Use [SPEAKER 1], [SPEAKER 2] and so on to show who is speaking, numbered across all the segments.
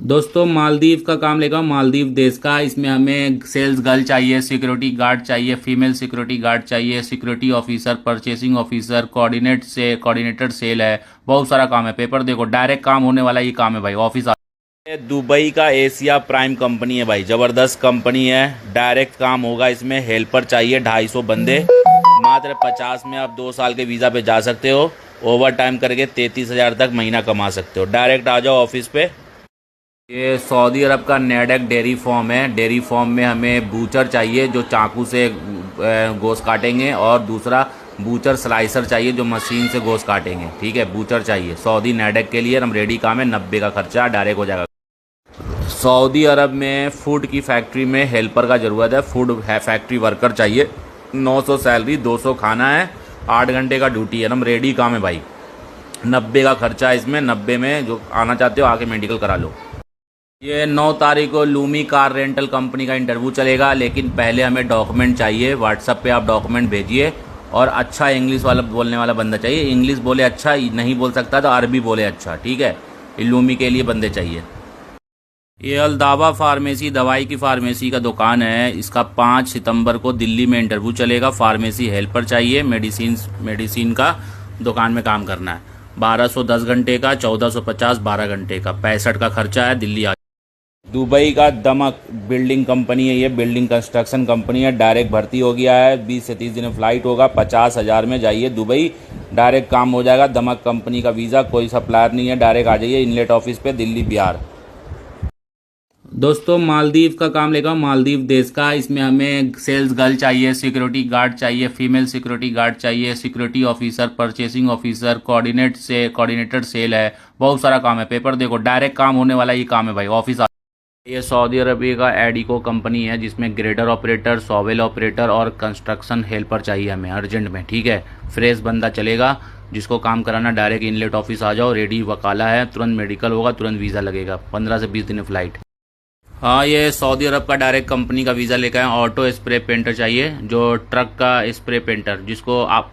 [SPEAKER 1] दोस्तों मालदीव का काम लेगा, मालदीव देश का। इसमें हमें सेल्स गर्ल चाहिए, सिक्योरिटी गार्ड चाहिए, फीमेल सिक्योरिटी गार्ड चाहिए, security officer, purchasing officer, coordinator cell है। बहुत सारा काम है। पेपर देखो, डायरेक्ट काम होने वाला ये काम है भाई। ऑफिस दुबई का एशिया प्राइम कंपनी है भाई, जबरदस्त कंपनी है। डायरेक्ट काम होगा इसमें। हेल्पर चाहिए 250 बंदे। मात्र 50 में आप 2 साल के वीज़ा पे जा सकते हो। ओवर टाइम करके 33,000 तक महीना कमा सकते हो। डायरेक्ट आ जाओ ऑफिस पे। ये सऊदी अरब का नेडेक डेयरी फार्म है। डेयरी फार्म में हमें बूचर चाहिए जो चाकू से गोश्त काटेंगे, और दूसरा बूचर स्लाइसर चाहिए जो मशीन से गोश्त काटेंगे। ठीक है, बूचर चाहिए सऊदी नेडेक के लिए। हम रेडी काम है, 90 का खर्चा डायरेक्ट हो जाएगा। सऊदी अरब में फूड की फैक्ट्री में हेल्पर का ज़रूरत है। फूड फैक्ट्री वर्कर चाहिए। 900 सैलरी, 200 खाना है, 8 घंटे का ड्यूटी है। हम रेडी काम है भाई। 90 का खर्चा है इसमें। 90 में जो आना चाहते हो आके मेडिकल करा लो। ये 9 तारीख को लूमी कार रेंटल कंपनी का इंटरव्यू चलेगा, लेकिन पहले हमें डॉक्यूमेंट चाहिए। व्हाट्सएप पे आप डॉक्यूमेंट भेजिए, और अच्छा इंग्लिश वाला बोलने वाला बंदा चाहिए। इंग्लिश बोले अच्छा, नहीं बोल सकता तो अरबी बोले अच्छा। ठीक है, लूमी के लिए बंदे चाहिए। ये अलदावा फार्मेसी दवाई की फार्मेसी का दुकान है। इसका 5 सितंबर को दिल्ली में इंटरव्यू चलेगा। फार्मेसी हेल्पर चाहिए। मेडिसिन का दुकान में काम करना है। 1210 घंटे का, 1450 12 घंटे का, 65 का खर्चा है। दिल्ली आ। दुबई का दमक बिल्डिंग कंपनी है। ये बिल्डिंग कंस्ट्रक्शन कंपनी है। डायरेक्ट भर्ती हो गया है। 20 से 30 दिन में फ्लाइट होगा। 50,000 में जाइए दुबई। डायरेक्ट काम हो जाएगा। दमक कंपनी का वीज़ा, कोई सप्लायर नहीं है। डायरेक्ट आ जाइए इनलेट ऑफिस पे, दिल्ली बिहार। दोस्तों मालदीव का काम लेगा, मालदीव देश का। इसमें हमें सेल्स गर्ल चाहिए, सिक्योरिटी गार्ड चाहिए, फीमेल सिक्योरिटी गार्ड चाहिए, security officer, purchasing officer, coordinator cell है। बहुत सारा काम है। पेपर देखो, डायरेक्ट काम होने वाला ये काम है भाई। ऑफिस ये सऊदी अरबिया का एडिको कंपनी है, जिसमें ग्रेडर ऑपरेटर, सॉवेल ऑपरेटर और कंस्ट्रक्शन हेल्पर चाहिए हमें अर्जेंट में। ठीक है, फ्रेश बंदा चलेगा। जिसको काम कराना डायरेक्ट इनलेट ऑफिस आ जाओ। रेडी वकाला है, तुरंत मेडिकल होगा, तुरंत वीज़ा लगेगा। 15 से 20 दिन फ्लाइट। हाँ, ये सऊदी अरब का डायरेक्ट कंपनी का वीज़ा लेकर आए। ऑटो स्प्रे पेंटर चाहिए, जो ट्रक का स्प्रे पेंटर, जिसको आप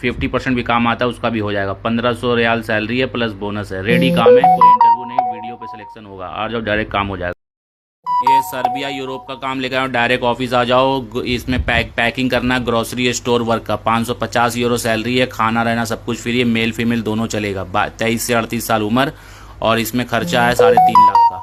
[SPEAKER 1] 50% भी काम आता है उसका भी हो जाएगा। 1500 रियाल सैलरी है, प्लस बोनस है। रेडी काम है, कोई इंटरव्यू नहीं, वीडियो पे सिलेक्शन होगा। आ जाओ, डायरेक्ट काम हो जाएगा। ये सर्बिया यूरोप का काम लेकर आओ। डायरेक्ट ऑफिस आ जाओ। इसमें पैकिंग करना है, ग्रोसरी स्टोर वर्क का। 550 यूरो सैलरी है। खाना रहना सब कुछ फ्री है। मेल फीमेल दोनों चलेगा। 23 से 38 साल उम्र, और इसमें खर्चा है 3.5 लाख का।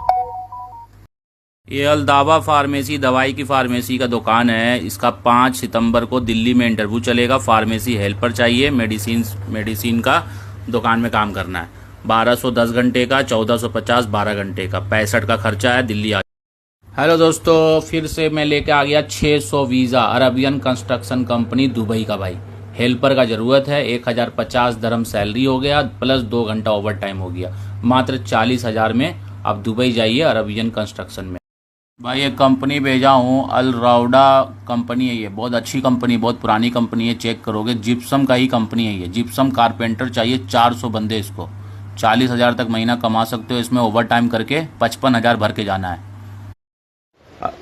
[SPEAKER 1] ये अलदावा फार्मेसी दवाई की फार्मेसी का दुकान है। इसका 5 सितंबर को दिल्ली में इंटरव्यू चलेगा। फार्मेसी हेल्पर चाहिए। मेडिसिन का दुकान में काम करना है। 1210 घंटे का, 1450 12 घंटे का, 65 का खर्चा है। दिल्ली आ। हेलो दोस्तों, फिर से मैं लेके आ गया 600 visa. Arabian construction company Dubai का भाई। हेल्पर का ज़रूरत है। 1050 दरम सैलरी हो गया, प्लस 2 घंटा ओवर टाइम हो गया। मात्र 40,000 में आप दुबई जाइए अरबियन कंस्ट्रक्शन में। भाई ये कंपनी भेजा हूँ, अल राउडा कंपनी है। ये बहुत अच्छी कंपनी, बहुत पुरानी कंपनी है। चेक करोगे, जिप्सम का ही कंपनी है ये। जिप्सम कारपेंटर चाहिए, 400 बंदे। इसको 40,000 तक महीना कमा सकते हो। इसमें ओवर टाइम करके 55,000 भर के जाना है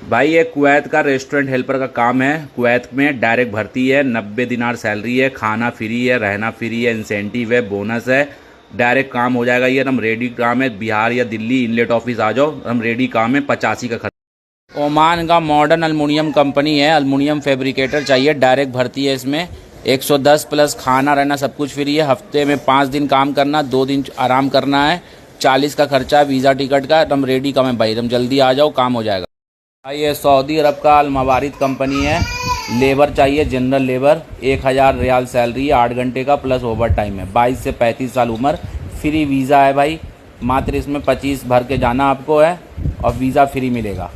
[SPEAKER 1] भाई। ये कुवैत का रेस्टोरेंट हेल्पर का काम है। कुवैत में डायरेक्ट भर्ती है। 90 दिनार सैलरी है। खाना फ्री है, रहना फ्री है, इंसेंटिव है, बोनस है। डायरेक्ट काम हो जाएगा। ये हम रेडी काम है। बिहार या दिल्ली इनलेट ऑफिस आ जाओ। हम रेडी काम है। 85 का खर्चा। ओमान का मॉडर्न अल्मुनियम कंपनी है। अल्मुनियम फैब्रिकेटर चाहिए। डायरेक्ट भर्ती है इसमें। 110 प्लस खाना रहना सब कुछ फ्री है। हफ्ते में 5 दिन काम करना, 2 दिन आराम करना है। 40 का खर्चा वीज़ा टिकट का। हम रेडी काम है भाई। हम जल्दी आ जाओ, काम हो जाएगा भाई। ये सऊदी अरब का अल मवारिद कंपनी है। लेबर चाहिए, जनरल लेबर। 1000 रियाल सैलरी है, 8 घंटे का, प्लस ओवर टाइम है। 22 से 35 साल उम्र। फ्री वीज़ा है भाई। मात्र इसमें 25 भर के जाना आपको है, और वीज़ा फ्री मिलेगा।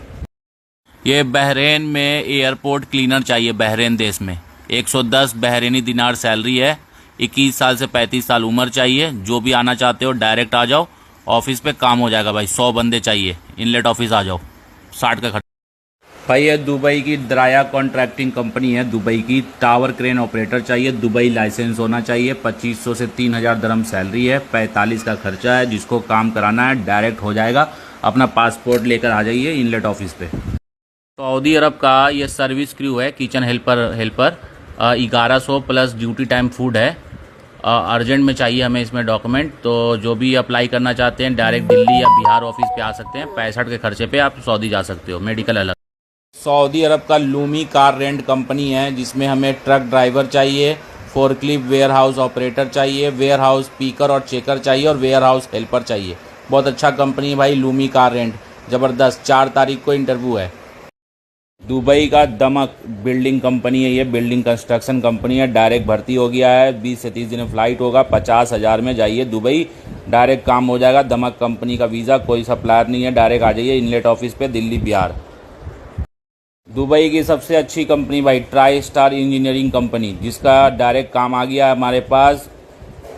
[SPEAKER 1] ये बहरेन में एयरपोर्ट क्लीनर चाहिए। बहरेन देश में 110 बहरेनी दिनार सैलरी है। 21 साल से 35 साल उम्र चाहिए। जो भी आना चाहते हो डायरेक्ट आ जाओ ऑफिस पे, काम हो जाएगा भाई। 100 बंदे चाहिए। इनलेट ऑफिस आ जाओ। 60 का खर्चा भाई। ये दुबई की द्राया कॉन्ट्रैक्टिंग कंपनी है। दुबई की टावर क्रेन ऑपरेटर चाहिए। दुबई लाइसेंस होना चाहिए। 2500 से 3000 दरम सैलरी है। 45 का खर्चा है। जिसको काम कराना है डायरेक्ट हो जाएगा। अपना पासपोर्ट लेकर आ जाइए इनलेट ऑफिस पे। सऊदी अरब का ये सर्विस क्रू है, kitchen helper 1100 plus duty time food है। अर्जेंट में चाहिए हमें इसमें डॉक्यूमेंट। तो जो भी अप्लाई करना चाहते हैं डायरेक्ट दिल्ली या बिहार ऑफिस पे आ सकते हैं। 65 के खर्चे पे आप सऊदी जा सकते हो, मेडिकल अलग। सऊदी अरब का लूमी कार रेंट कंपनी है, जिसमें हमें ट्रक ड्राइवर चाहिए, फोर्कलिफ्ट वेयर हाउस ऑपरेटर चाहिए, वेयर हाउस पीकर और चेकर चाहिए और वेयर हाउस हेल्पर चाहिए। बहुत अच्छा कंपनी है भाई लूमी कार रेंट, ज़बरदस्त। 4 तारीख को इंटरव्यू है। दुबई का दमक बिल्डिंग कंपनी है, ये बिल्डिंग कंस्ट्रक्शन कंपनी है। डायरेक्ट भर्ती हो गया है, 20 से 30 दिन फ्लाइट होगा। 50,000 में जाइए दुबई, डायरेक्ट काम हो जाएगा। दमक कंपनी का वीज़ा, कोई सप्लायर नहीं है, डायरेक्ट आ जाइए इनलेट ऑफिस पे दिल्ली बिहार। दुबई की सबसे अच्छी कंपनी भाई ट्राई स्टार इंजीनियरिंग कंपनी, जिसका डायरेक्ट काम आ गया है हमारे पास।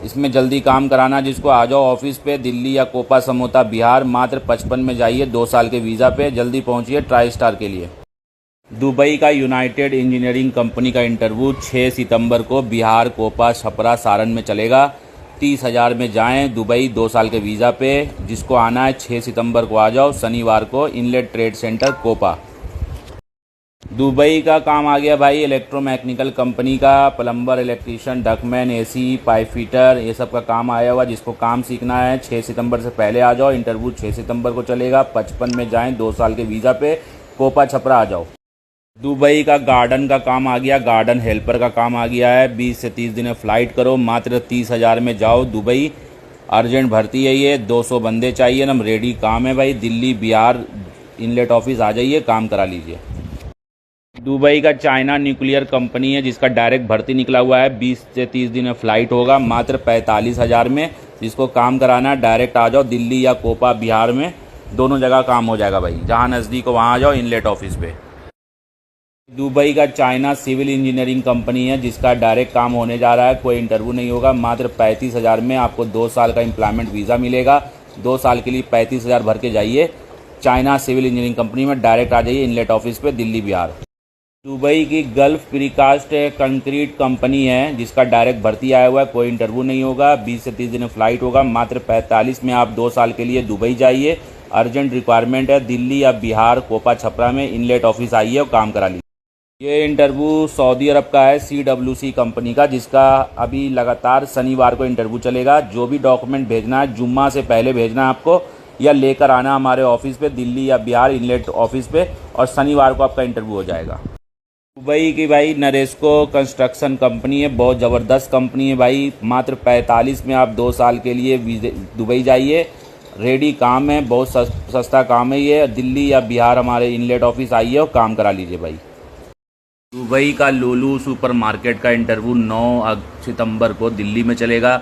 [SPEAKER 1] इसमें जल्दी काम कराना जिसको, आ जाओ ऑफिस पे दिल्ली या कोपा समोता बिहार। मात्र 55 में जाइए, 2 साल के वीज़ा पे। जल्दी पहुंचिए ट्राई स्टार के लिए। दुबई का यूनाइटेड इंजीनियरिंग कंपनी का इंटरव्यू 6 सितंबर को बिहार कोपा छपरा सारण में चलेगा। 30,000 में जाएं दुबई, 2 साल के वीज़ा पे। जिसको आना है 6 सितंबर को आ जाओ, शनिवार को इनलेट ट्रेड सेंटर कोपा। दुबई का काम आ गया भाई इलेक्ट्रोमैकेनिकल कंपनी का, plumber, electrician, ductman, AC, pipe fitter, ये सब का काम आया हुआ। जिसको काम सीखना है 6 सितंबर से पहले आ जाओ। इंटरव्यू 6 सितंबर को चलेगा। 55 में जाएं, 2 साल के वीज़ा पे। कोपा छपरा आ जाओ। दुबई का गार्डन का काम आ गया, गार्डन हेल्पर का काम आ गया है। 20 से 30 दिन फ़्लाइट करो, मात्र 30,000 में जाओ दुबई। अर्जेंट भर्ती है ये, 200 बंदे चाहिए ना, रेडी काम है भाई। दिल्ली बिहार इनलेट ऑफिस आ जाइए, काम करा लीजिए। दुबई का चाइना न्यूक्लियर कंपनी है, जिसका डायरेक्ट भर्ती निकला हुआ है। 20 से 30 दिन में फ़्लाइट होगा, मात्र 45,000 में। जिसको काम कराना है डायरेक्ट आ जाओ दिल्ली या कोपा बिहार में, दोनों जगह काम हो जाएगा भाई। जहाँ नज़दीक हो वहाँ आ जाओ इनलेट ऑफिस पे। दुबई का चाइना सिविल इंजीनियरिंग कंपनी है, जिसका डायरेक्ट काम होने जा रहा है। कोई इंटरव्यू नहीं होगा, मात्र 35,000 में आपको 2 साल का एम्प्लॉयमेंट वीज़ा मिलेगा। 2 साल के लिए 35,000 भर के जाइए चाइना सिविल इंजीनियरिंग कंपनी में, डायरेक्ट आ जाइए इनलेट ऑफिस पे दिल्ली बिहार। दुबई की गल्फ प्रीकास्ट कंक्रीट कंपनी है, जिसका डायरेक्ट भर्ती आया हुआ है। कोई इंटरव्यू नहीं होगा, 20 से 30 दिन फ्लाइट होगा। मात्र 45 में आप 2 साल के लिए दुबई जाइए। अर्जेंट रिक्वायरमेंट है, दिल्ली या बिहार कोपा छपरा में इनलेट ऑफिस आइए और काम करा लीजिए। ये इंटरव्यू सऊदी अरब का है, CWC कंपनी का, जिसका अभी लगातार शनिवार को इंटरव्यू चलेगा। जो भी डॉक्यूमेंट भेजना है जुम्मा से पहले भेजना है आपको, या लेकर आना हमारे ऑफिस पे दिल्ली या बिहार इनलेट ऑफिस पे, और शनिवार को आपका इंटरव्यू हो जाएगा। दुबई की भाई नरेस्को कंस्ट्रक्शन कंपनी है, बहुत ज़बरदस्त कंपनी है भाई। मात्र 45 में आप 2 साल के लिए दुबई जाइए, रेडी काम है, बहुत सस्ता काम है ये। दिल्ली या बिहार हमारे इनलेट ऑफिस आइए और काम करा लीजिए भाई। दुबई का लुलु सुपर मार्केट का इंटरव्यू 9 सितंबर को दिल्ली में चलेगा।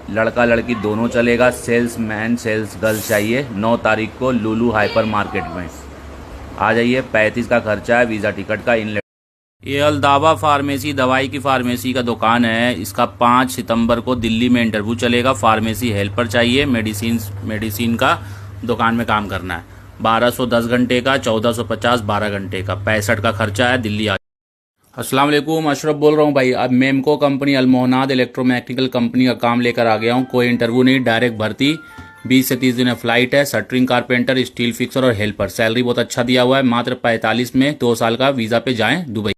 [SPEAKER 1] लड़का लड़की दोनों चलेगा, सेल्स मैन सेल्स गर्ल चाहिए। 9 तारीख को लुलु हाइपर मार्केट में आ जाइए। 35 का खर्चा है, वीज़ा टिकट का इनलेट। ये अलदावा फार्मेसी दवाई की फार्मेसी का दुकान है। इसका 5 सितंबर को दिल्ली में इंटरव्यू चलेगा। फार्मेसी हेल्पर चाहिए, मेडिसिन का दुकान में काम करना है। 1210 घंटे का, 1450 12 घंटे का, 65 का खर्चा है। दिल्ली आ। अस्सलाम वालेकुम, अशरफ बोल रहा हूँ भाई। अब मेमको कंपनी अलमोहनाद इलेक्ट्रोमैकेनिकल कंपनी का काम लेकर आ गया हूँ। कोई इंटरव्यू नहीं, डायरेक्ट भर्ती। 20 से 30 दिन फ्लाइट है। शटरिंग कारपेंटर, स्टील फिक्सर और हेल्पर। सैलरी बहुत अच्छा दिया हुआ है, मात्र 45 में 2 साल का वीज़ा पे जाएं दुबई।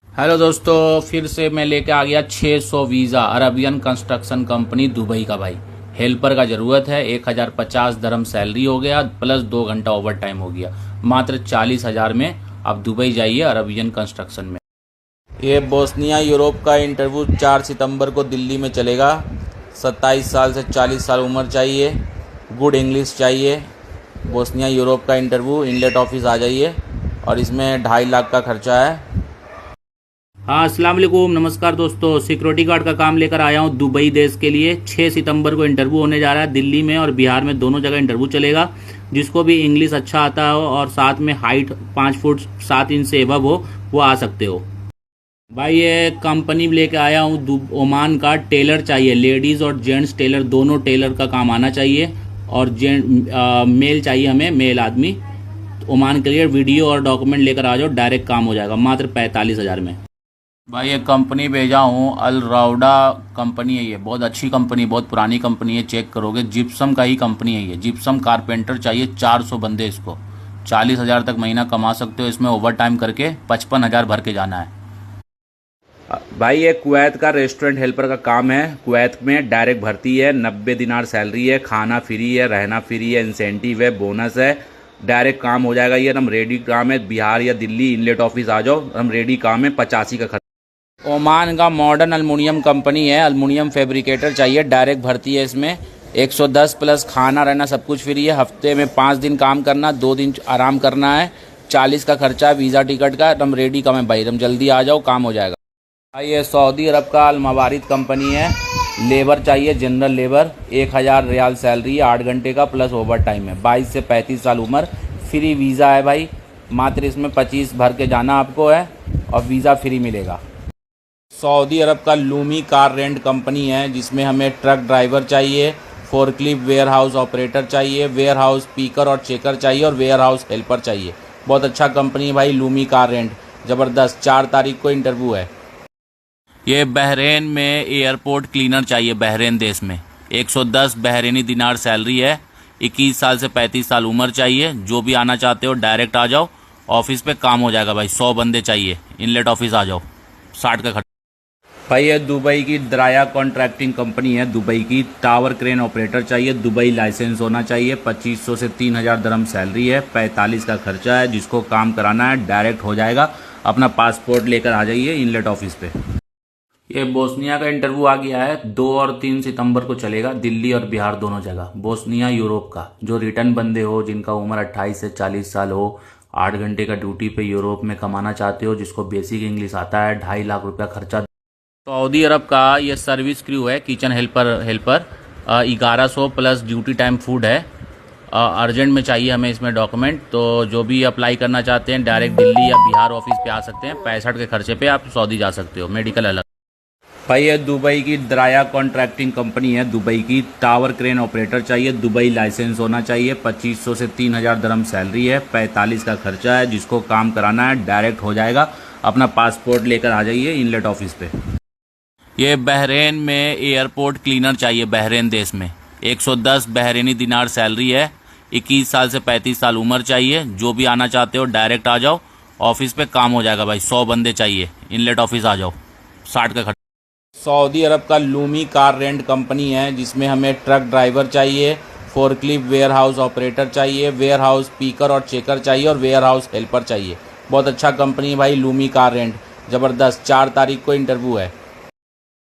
[SPEAKER 1] हेलो दोस्तों, फिर से मैं लेके आ गया 600 visa Arabian construction company Dubai का भाई। हेल्पर का ज़रूरत है। 1050 दरम सैलरी हो गया, प्लस 2 घंटा ओवर टाइम हो गया। मात्र 40,000 में आप दुबई जाइए अरबियन कंस्ट्रक्शन में। ये बोस्निया यूरोप का इंटरव्यू 4 सितंबर को दिल्ली में चलेगा। 27 साल से 40 साल उम्र चाहिए, गुड इंग्लिश चाहिए। बोस्निया यूरोप का इंटरव्यू, इनलेट ऑफिस आ जाइए, और इसमें 2.5 लाख का खर्चा है। हाँ, अस्सलाम वालेकुम, नमस्कार दोस्तों। सिक्योरिटी गार्ड का काम लेकर आया हूँ दुबई देश के लिए। 6 सितंबर को इंटरव्यू होने जा रहा है। दिल्ली में और बिहार में दोनों जगह इंटरव्यू चलेगा। जिसको भी इंग्लिश अच्छा आता हो और साथ में हाइट 5 फुट 7 इंच से एबव हो, वो आ सकते हो भाई। ये कंपनी लेके आया हूँ ओमान का। टेलर चाहिए, लेडीज़ और जेंट्स टेलर, दोनों टेलर का काम आना चाहिए। और मेल चाहिए हमें, मेल आदमी। ओमान के लिए वीडियो और डॉक्यूमेंट लेकर आ जाओ, डायरेक्ट काम हो जाएगा, मात्र 45,000 में भाई। ये कंपनी भेजा हूँ, अल राउडा कंपनी है। ये बहुत अच्छी कंपनी, बहुत पुरानी कंपनी है। चेक करोगे, जिप्सम का ही कंपनी है ये। जिप्सम कारपेंटर चाहिए, 400 बंदे। इसको 40,000 तक महीना कमा सकते हो इसमें ओवर टाइम करके। 55,000 भर के जाना है। भाई ये कुवैत का रेस्टोरेंट हेल्पर का काम है। कुवैत में डायरेक्ट भर्ती है, 90 दिनार सैलरी है, खाना फ्री है, रहना फ्री है, इंसेंटिव है, बोनस है, डायरेक्ट काम हो जाएगा। ये एकदम रेडी काम है। बिहार या दिल्ली इनलेट ऑफिस आ जाओ, हम रेडी काम है। 85 का खर्चा। ओमान का मॉडर्न अल्मुनियम कंपनी है, अल्मुनियम फैब्रिकेटर चाहिए, डायरेक्ट भर्ती है। इसमें 110 प्लस खाना रहना सब कुछ फ्री है। हफ्ते में 5 दिन काम करना, 2 दिन आराम करना है। 40 का खर्चा, वीज़ा टिकट का। एकदम रेडी काम है भाई, एकदम जल्दी आ जाओ, काम हो जाएगा। भाई ये सऊदी अरब का अल मवारिद कंपनी है। लेबर चाहिए, जनरल लेबर। 1000 रियाल सैलरी है, 8 घंटे का प्लस ओवर टाइम है। 22 से 35 साल उम्र, फ्री वीज़ा है भाई। मात्र इसमें 25 भर के जाना आपको है और वीज़ा फ्री मिलेगा। सऊदी अरब का लूमी कार रेंट कंपनी है, जिसमें हमें ट्रक ड्राइवर चाहिए, फोर्कलिफ्ट वेयर हाउस ऑपरेटर चाहिए, वेयर हाउस पीकर और चेकर चाहिए और वेयर हाउस हेल्पर चाहिए। बहुत अच्छा कंपनी है भाई, लूमी कार रेंट, ज़बरदस्त। 4 तारीख को इंटरव्यू है। ये बहरेन में एयरपोर्ट क्लीनर चाहिए, बहरेन देश में। 110 बहरेनी दिनार सैलरी है। 21 साल से 35 साल उम्र चाहिए। जो भी आना चाहते हो डायरेक्ट आ जाओ, ऑफिस पे काम हो जाएगा भाई। 100 बंदे चाहिए, इनलेट ऑफिस आ जाओ। 60 का खर्चा। भाई ये दुबई की द्राया कॉन्ट्रैक्टिंग कंपनी है, दुबई की। टावर क्रेन ऑपरेटर चाहिए, दुबई लाइसेंस होना चाहिए। 2500 से 3000 दरम सैलरी है। 45 का खर्चा है। जिसको काम कराना है डायरेक्ट हो जाएगा। अपना पासपोर्ट लेकर आ जाइए इनलेट ऑफिस पे। ये बोस्निया का इंटरव्यू आ गया है। 2 और 3 सितंबर को चलेगा, दिल्ली और बिहार दोनों जगह। बोस्निया यूरोप का, जो रिटर्न बंदे हो, जिनका उम्र 28 से 40 साल हो, 8 घंटे का ड्यूटी पे यूरोप में कमाना चाहते हो, जिसको बेसिक इंग्लिश आता है, 2.5 लाख रुपया खर्चा। सऊदी अरब का ये सर्विस क्रू है, kitchen helper 1100 plus duty time food है। अर्जेंट में चाहिए हमें इसमें डॉक्यूमेंट। तो जो भी अप्लाई करना चाहते हैं डायरेक्ट दिल्ली या बिहार ऑफिस पे आ सकते हैं। 65 के खर्चे पे आप सऊदी जा सकते हो, मेडिकल अलग। भाई ये दुबई की द्राया कॉन्ट्रैक्टिंग कंपनी है, दुबई की। टावर क्रेन ऑपरेटर चाहिए, दुबई लाइसेंस होना चाहिए। 2500 से 3000 दरम सैलरी है। 45 का खर्चा है। जिसको काम कराना है डायरेक्ट हो जाएगा। अपना पासपोर्ट लेकर आ जाइए इनलेट ऑफिस पे। ये बहरेन में एयरपोर्ट क्लीनर चाहिए, बहरेन देश में। 110 बहरेनी दिनार सैलरी है। 21 साल से 35 साल उम्र चाहिए। जो भी आना चाहते हो डायरेक्ट आ जाओ, ऑफिस पे काम हो जाएगा भाई। 100 बंदे चाहिए, इनलेट ऑफिस आ जाओ। 60 का खर्चा। सऊदी अरब का लूमी कार रेंट कंपनी है, जिसमें हमें ट्रक ड्राइवर चाहिए, फोर्कलिफ्ट वेयर हाउस ऑपरेटर चाहिए, वेयर हाउस पीकर और चेकर चाहिए और वेयर हाउस हेल्पर चाहिए। बहुत अच्छा कंपनी है भाई, लूमी कार रेंट, ज़बरदस्त। 4 तारीख को इंटरव्यू है।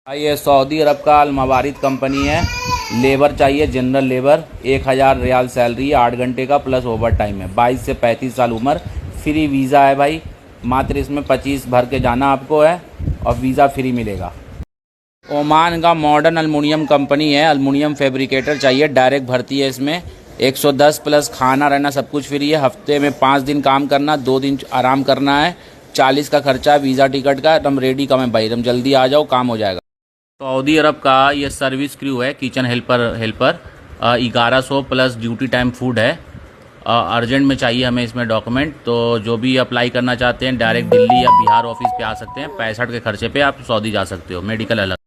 [SPEAKER 1] भाई ये सऊदी अरब का अल मवारिद कंपनी है। लेबर चाहिए, जनरल लेबर। 1000 रियाल सैलरी है, 8 घंटे का प्लस ओवर टाइम है। 22 से 35 साल उम्र, फ्री वीज़ा है भाई। मात्र इसमें 25 भर के जाना आपको है और वीज़ा फ्री मिलेगा। ओमान का मॉडर्न अल्मुनियम कंपनी है, अल्मुनियम फैब्रिकेटर चाहिए, डायरेक्ट भर्ती है। इसमें 110 प्लस खाना रहना सब कुछ फ्री है। हफ्ते में 5 दिन काम करना, 2 दिन आराम करना है। 40 का खर्चा, वीज़ा टिकट का। एकदम रेडी काम है भाई, एकदम जल्दी आ जाओ, काम हो जाएगा। सऊदी अरब का ये सर्विस क्रू है, kitchen helper 1100 plus duty time food है। अर्जेंट में चाहिए हमें इसमें डॉक्यूमेंट। तो जो भी अप्लाई करना चाहते हैं डायरेक्ट दिल्ली या बिहार ऑफिस पे आ सकते हैं। 65 के खर्चे पे आप सऊदी जा सकते हो, मेडिकल अलग।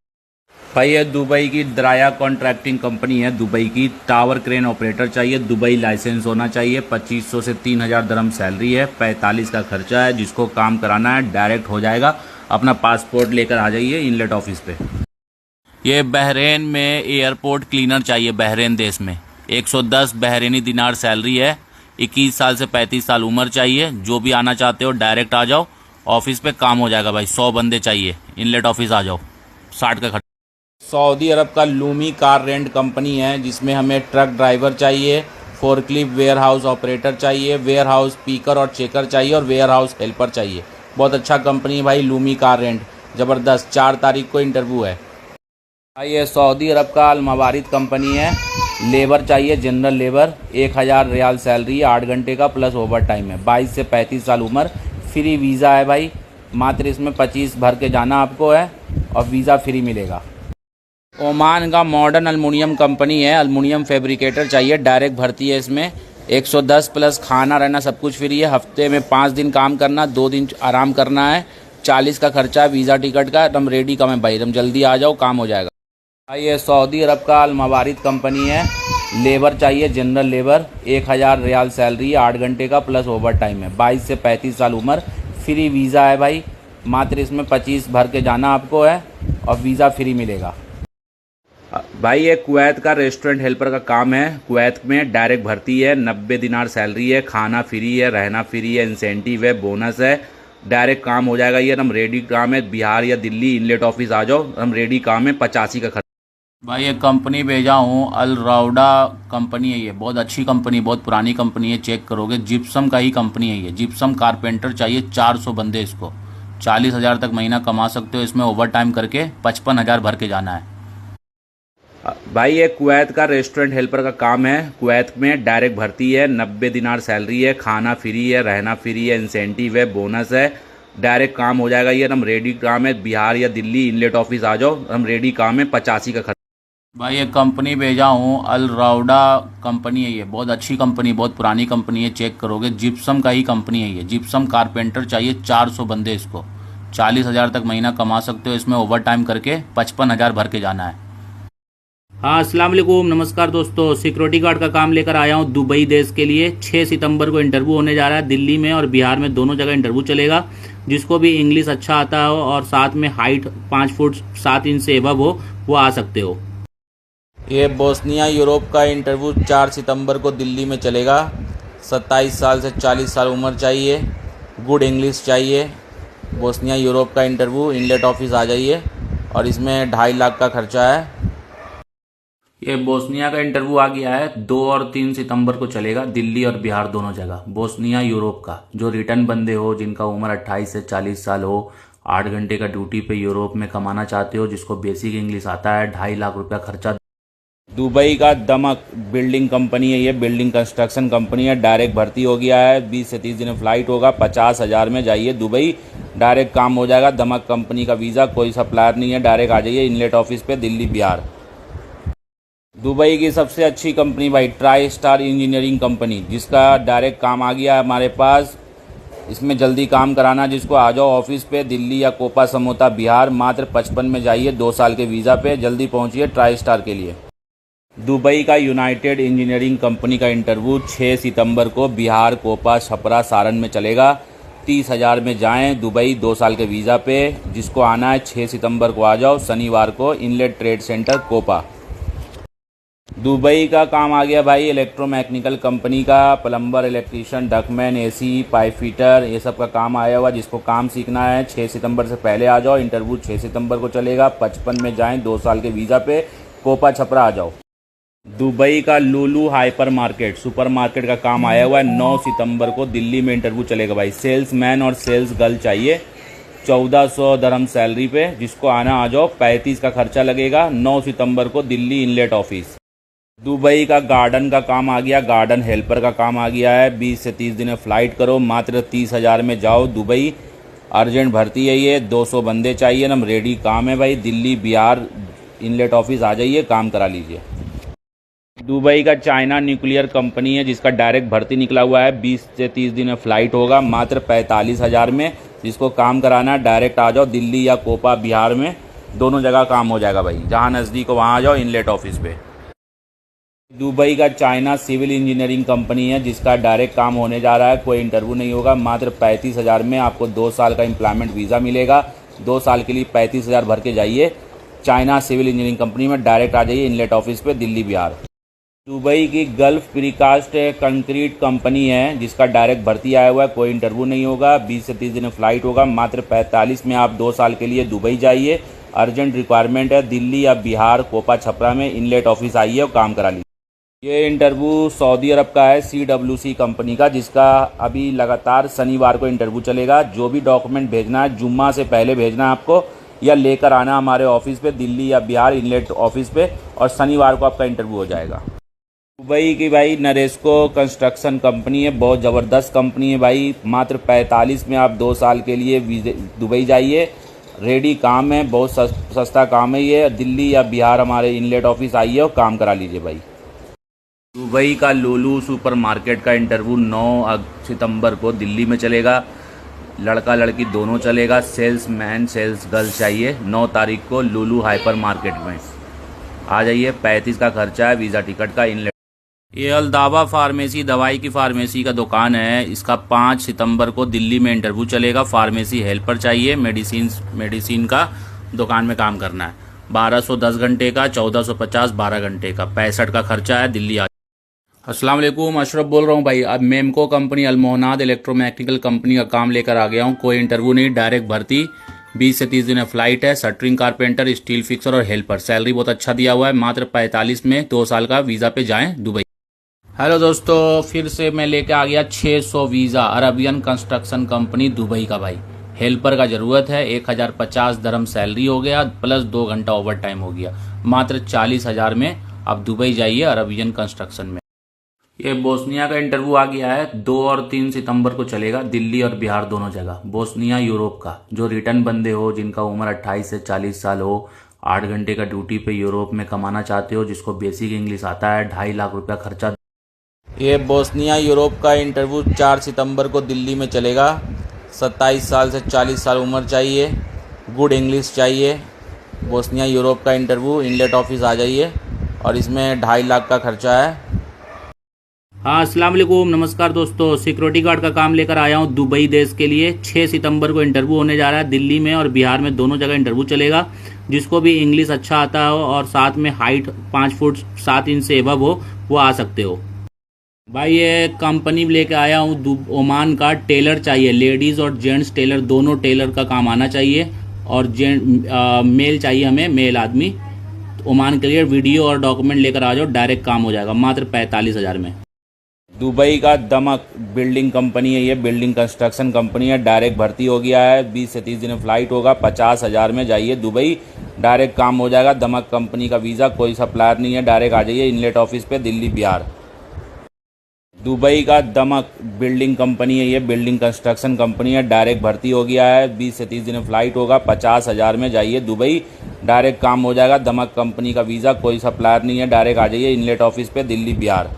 [SPEAKER 1] भाई ये दुबई की द्राया कॉन्ट्रैक्टिंग कंपनी है, दुबई की। टावर क्रेन ऑपरेटर चाहिए, दुबई लाइसेंस होना चाहिए। 2500 से 3000 दरम सैलरी है। 45 का खर्चा है। जिसको काम कराना है डायरेक्ट हो जाएगा। अपना पासपोर्ट लेकर आ जाइए इनलेट ऑफिस पे। ये बहरेन में एयरपोर्ट क्लीनर चाहिए, बहरेन देश में। 110 बहरेनी दिनार सैलरी है। 21 साल से 35 साल उम्र चाहिए। जो भी आना चाहते हो डायरेक्ट आ जाओ, ऑफिस पे काम हो जाएगा भाई। 100 बंदे चाहिए, इनलेट ऑफिस आ जाओ। 60 का खर्चा। सऊदी अरब का लूमी कार रेंट कंपनी है, जिसमें हमें ट्रक ड्राइवर चाहिए, फोर्कलिफ्ट वेयर हाउस ऑपरेटर चाहिए, वेयर हाउस पीकर और चेकर चाहिए और वेयर हाउस हेल्पर चाहिए। बहुत अच्छा कंपनी है भाई, लूमी कार रेंट, ज़बरदस्त। 4 तारीख को इंटरव्यू है। भाई ये सऊदी अरब का अल मवारिद कंपनी है। लेबर चाहिए, जनरल लेबर। 1000 रियाल सैलरी है, 8 घंटे का प्लस ओवर टाइम है। 22 से 35 साल उम्र, फ्री वीज़ा है भाई। मात्र इसमें 25 भर के जाना आपको है और वीज़ा फ्री मिलेगा। ओमान का मॉडर्न अल्मुनियम कंपनी है, अल्मुनियम फैब्रिकेटर चाहिए, डायरेक्ट भर्ती है। इसमें 110 प्लस खाना रहना सब कुछ फ्री है। हफ्ते में 5 दिन काम करना, 2 दिन आराम करना है। 40 का खर्चा, वीज़ा टिकट का। एकदम रेडी काम है भाई, एकदम जल्दी आ जाओ, काम हो जाएगा। भाई ये सऊदी अरब का अल मवारिद कंपनी है। लेबर चाहिए, जनरल लेबर। 1000 रियाल सैलरी है, 8 घंटे का प्लस ओवर टाइम है। 22 से 35 साल उम्र, फ्री वीज़ा है भाई। मात्र इसमें 25 भर के जाना आपको है और वीज़ा फ्री मिलेगा। भाई ये कुवैत का रेस्टोरेंट हेल्पर का काम है। कुवैत में डायरेक्ट भर्ती है, 90 दिनार सैलरी है, खाना फ्री है, रहना फ्री है, इंसेंटिव है, बोनस है, डायरेक्ट काम हो जाएगा। ये हम रेडी काम है, बिहार या दिल्ली इनलेट ऑफिस आ जाओ, हम रेडी काम है, 85 का खर्च। भाई ये कंपनी भेजा हूँ, अल राउडा कंपनी है। ये बहुत अच्छी कंपनी, बहुत पुरानी कंपनी है, चेक करोगे। जिप्सम का ही कंपनी है ये। जिप्सम कारपेंटर चाहिए 400 बंदे इसको। 40,000 तक महीना कमा सकते हो इसमें ओवर टाइम करके। 55,000 भर के जाना है। भाई ये कुवैत का रेस्टोरेंट हेल्पर का काम है। कुवैत में डायरेक्ट भर्ती है, 90 दिनार सैलरी है, खाना फ्री है, रहना फ्री है, इंसेंटिव है, बोनस है, डायरेक्ट काम हो जाएगा। ये हम रेडी काम है, बिहार या दिल्ली इनलेट ऑफिस आ जाओ, हम रेडी काम है, 85 का खर्च। भाई ये कंपनी भेजा हूँ, अल राउडा कंपनी है ये। बहुत अच्छी कंपनी, बहुत पुरानी कंपनी है, चेक करोगे। जिप्सम का ही कंपनी है ये। जिप्सम कारपेंटर चाहिए 400 बंदे इसको। 40,000 तक महीना कमा सकते हो इसमें ओवर टाइम करके। 55,000 भर के जाना है। हाँ, अस्सलाम वालेकुम, नमस्कार दोस्तों। सिक्योरिटी गार्ड का काम लेकर आया हूँ दुबई देश के लिए। 6 सितंबर को इंटरव्यू होने जा रहा है। दिल्ली में और बिहार में दोनों जगह इंटरव्यू चलेगा। जिसको भी इंग्लिश अच्छा आता हो और साथ में हाइट 5 फुट 7 इंच से एबव हो, वो आ सकते हो। ये बोस्निया यूरोप का इंटरव्यू 4 सितंबर को दिल्ली में चलेगा। 27 साल से 40 साल उम्र चाहिए, गुड इंग्लिश चाहिए। बोस्निया यूरोप का इंटरव्यू, इनलेट ऑफिस आ जाइए और इसमें 2.5 लाख का खर्चा है। ये बोस्निया का इंटरव्यू आ गया है। 2 और 3 सितंबर को चलेगा, दिल्ली और बिहार दोनों जगह। बोस्निया यूरोप का, जो रिटर्न बंदे हो, जिनका उम्र 28 से 40 साल हो, 8 घंटे का ड्यूटी पे यूरोप में कमाना चाहते हो, जिसको बेसिक इंग्लिश आता है, 2.5 लाख रुपया खर्चा। दुबई का दमक बिल्डिंग कंपनी है ये। बिल्डिंग कंस्ट्रक्शन कंपनी है। डायरेक्ट भर्ती हो गया है। 20 से 30 दिन फ्लाइट होगा। 50,000 में जाइए दुबई, डायरेक्ट काम हो जाएगा। दमक कंपनी का वीज़ा, कोई सप्लायर नहीं है, डायरेक्ट आ जाइए इनलेट ऑफिस पे, दिल्ली बिहार। दुबई की सबसे अच्छी कंपनी भाई, ट्राई स्टार इंजीनियरिंग कंपनी, जिसका डायरेक्ट काम आ गया है हमारे पास। इसमें जल्दी काम कराना जिसको, आ जाओ ऑफिस पे, दिल्ली या कोपा समोता बिहार। मात्र 55 में जाइए, 2 साल के वीज़ा पे। जल्दी पहुंचिए ट्राई स्टार के लिए। दुबई का यूनाइटेड इंजीनियरिंग कंपनी का इंटरव्यू 6 सितंबर को बिहार, कोपा, छपरा, सारण में चलेगा। 30,000 में जाएं दुबई, 2 साल के वीज़ा पे। जिसको आना है 6 सितंबर को आ जाओ, शनिवार को, इनलेट ट्रेड सेंटर कोपा। दुबई का काम आ गया भाई, इलेक्ट्रोमैकेनिकल कंपनी का। Plumber, electrician, ductman, AC, pipe fitter, ये सब का काम आया हुआ। जिसको काम सीखना है 6 सितंबर से पहले आ जाओ। इंटरव्यू 6 सितंबर को चलेगा। 55 में जाएं, 2 साल के वीज़ा पे। कोपा, छपरा आ जाओ। दुबई का Lulu hyper market, super market का काम आया हुआ है। 9 सितंबर को दिल्ली में इंटरव्यू चलेगा भाई। सेल्समैन और सेल्स गर्ल चाहिए। 1400 दरहम सैलरी पे। जिसको आना आ जाओ, 35 का खर्चा लगेगा। 9 सितंबर को दिल्ली इनलेट ऑफिस। दुबई का गार्डन का काम आ गया। गार्डन हेल्पर का काम आ गया है। 20 से 30 दिन फ्लाइट करो, मात्र 30,000 में जाओ दुबई। अर्जेंट भर्ती है ये, 200 बंदे चाहिए। हम रेडी काम है भाई, दिल्ली बिहार इनलेट ऑफिस आ जाइए, काम करा लीजिए। दुबई का चाइना न्यूक्लियर कंपनी है, जिसका डायरेक्ट भर्ती निकला हुआ है। 20 से 30 दिन में फ्लाइट होगा, मात्र 45,000 में। जिसको काम कराना है डायरेक्ट आ जाओ, दिल्ली या कोपा बिहार में, दोनों जगह काम हो जाएगा भाई। जहाँ नज़दीक हो वहाँ आ जाओ इनलेट ऑफिस पे। दुबई का चाइना सिविल इंजीनियरिंग कंपनी है, जिसका डायरेक्ट काम होने जा रहा है। कोई इंटरव्यू नहीं होगा, मात्र 35,000 में आपको 2 साल का एम्प्लॉयमेंट वीज़ा मिलेगा। 2 साल के लिए 35,000 भर के जाइए। चाइना सिविल इंजीनियरिंग कंपनी में डायरेक्ट आ जाइए इनलेट ऑफिस पे, दिल्ली बिहार। दुबई की गल्फ प्रीकास्ट कंक्रीट कंपनी है, जिसका डायरेक्ट भर्ती आया हुआ है। कोई इंटरव्यू नहीं होगा, 20 से 30 दिन फ्लाइट होगा। मात्र 45 में आप 2 साल के लिए दुबई जाइए। अर्जेंट रिक्वायरमेंट है, दिल्ली या बिहार, कोपा, छपरा में इनलेट ऑफिस आइए और काम करा लीजिए। ये इंटरव्यू सऊदी अरब का है, CWC कंपनी का, जिसका अभी लगातार शनिवार को इंटरव्यू चलेगा। जो भी डॉक्यूमेंट भेजना है जुम्मा से पहले भेजना है आपको, या लेकर आना हमारे ऑफिस पे, दिल्ली या बिहार इनलेट ऑफिस पे, और शनिवार को आपका इंटरव्यू हो जाएगा। दुबई की भाई नरेस्को कंस्ट्रक्शन कंपनी है, बहुत ज़बरदस्त कंपनी है भाई। मात्र 45 में आप 2 साल के लिए दुबई जाइए। रेडी काम है, बहुत सस्ता काम है ये। दिल्ली या बिहार हमारे इनलेट ऑफिस आइए और काम करा लीजिए भाई। दुबई का लुलु सुपर मार्केट का इंटरव्यू 9 सितंबर को दिल्ली में चलेगा। लड़का लड़की दोनों चलेगा। सेल्स मैन सेल्स गर्ल चाहिए। 9 तारीख को लुलु हाइपर मार्केट में आ जाइए। 35 का खर्चा है वीज़ा टिकट का। इनलेट ये अल्दावा फार्मेसी दवाई की फार्मेसी का दुकान है। इसका 5 सितंबर को दिल्ली में इंटरव्यू चलेगा। फार्मेसी हेल्पर चाहिए, मेडिसिन का दुकान में काम करना है। 1210 घंटे का, 1450 12 घंटे का, 65 का खर्चा है। दिल्ली आ। अस्सलाम वालेकुम, अशरफ बोल रहा हूँ भाई। अब मेमको कंपनी अलमोहनाद इलेक्ट्रोमैकेनिकल कंपनी का काम लेकर आ गया हूँ। कोई इंटरव्यू नहीं, डायरेक्ट भर्ती। 20 से 30 दिन फ्लाइट है। शटरिंग कारपेंटर, स्टील फिक्सर और हेल्पर। सैलरी बहुत अच्छा दिया हुआ है, मात्र 45 में 2 साल का वीज़ा पे जाएं दुबई। हेलो दोस्तों, फिर से मैं लेके आ गया 600 visa Arabian construction company Dubai का भाई। हेल्पर का ज़रूरत है। 1050 दरम सैलरी हो गया, प्लस 2 घंटा ओवर टाइम हो गया। मात्र 40,000 में आप दुबई जाइए अरबियन कंस्ट्रक्शन में। ये बोस्निया का इंटरव्यू आ गया है। 2 और 3 सितंबर को चलेगा, दिल्ली और बिहार दोनों जगह। बोस्निया यूरोप का, जो रिटर्न बंदे हो, जिनका उम्र 28 से 40 साल हो, 8 घंटे का ड्यूटी पे यूरोप में कमाना चाहते हो, जिसको बेसिक इंग्लिश आता है, 2.5 लाख रुपया खर्चा। ये बोस्निया यूरोप का इंटरव्यू 4 सितंबर को दिल्ली में चलेगा। 27 साल से 40 साल उम्र चाहिए, गुड इंग्लिश चाहिए। बोस्निया यूरोप का इंटरव्यू, इनलेट ऑफिस आ जाइए और इसमें 2.5 लाख का खर्चा है। हाँ, अस्सलाम वालेकुम, नमस्कार दोस्तों। सिक्योरिटी गार्ड का काम लेकर आया हूँ दुबई देश के लिए। 6 सितंबर को इंटरव्यू होने जा रहा है। दिल्ली में और बिहार में दोनों जगह इंटरव्यू चलेगा। जिसको भी इंग्लिश अच्छा आता हो और साथ में हाइट 5 फुट 7 इंच से एबव हो, वो आ सकते हो भाई। ये कंपनी लेके आया हूँ ओमान का। टेलर चाहिए, लेडीज़ और जेंट्स टेलर दोनों टेलर का काम आना चाहिए। और मेल चाहिए हमें, मेल आदमी। ओमान के लिए वीडियो और डॉक्यूमेंट लेकर आ जाओ, डायरेक्ट काम हो जाएगा मात्र 45,000 में। दुबई का दमक बिल्डिंग कंपनी है, ये बिल्डिंग कंस्ट्रक्शन कंपनी है। डायरेक्ट भर्ती हो गया है। 20 से 30 दिन फ्लाइट होगा। 50,000 में जाइए दुबई, डायरेक्ट काम हो जाएगा। दमक कंपनी का वीज़ा, कोई सप्लायर नहीं है, डायरेक्ट आ जाइए इनलेट ऑफिस पे, दिल्ली बिहार। दुबई का दमक बिल्डिंग कंपनी है, ये बिल्डिंग कंस्ट्रक्शन कंपनी है। डायरेक्ट भर्ती हो गया है। 20 से 30 दिन फ्लाइट होगा। 50,000 में जाइए दुबई, डायरेक्ट काम हो जाएगा। दमक कंपनी का वीज़ा, कोई सप्लायर नहीं है, डायरेक्ट आ जाइए इनलेट ऑफिस पे, दिल्ली बिहार।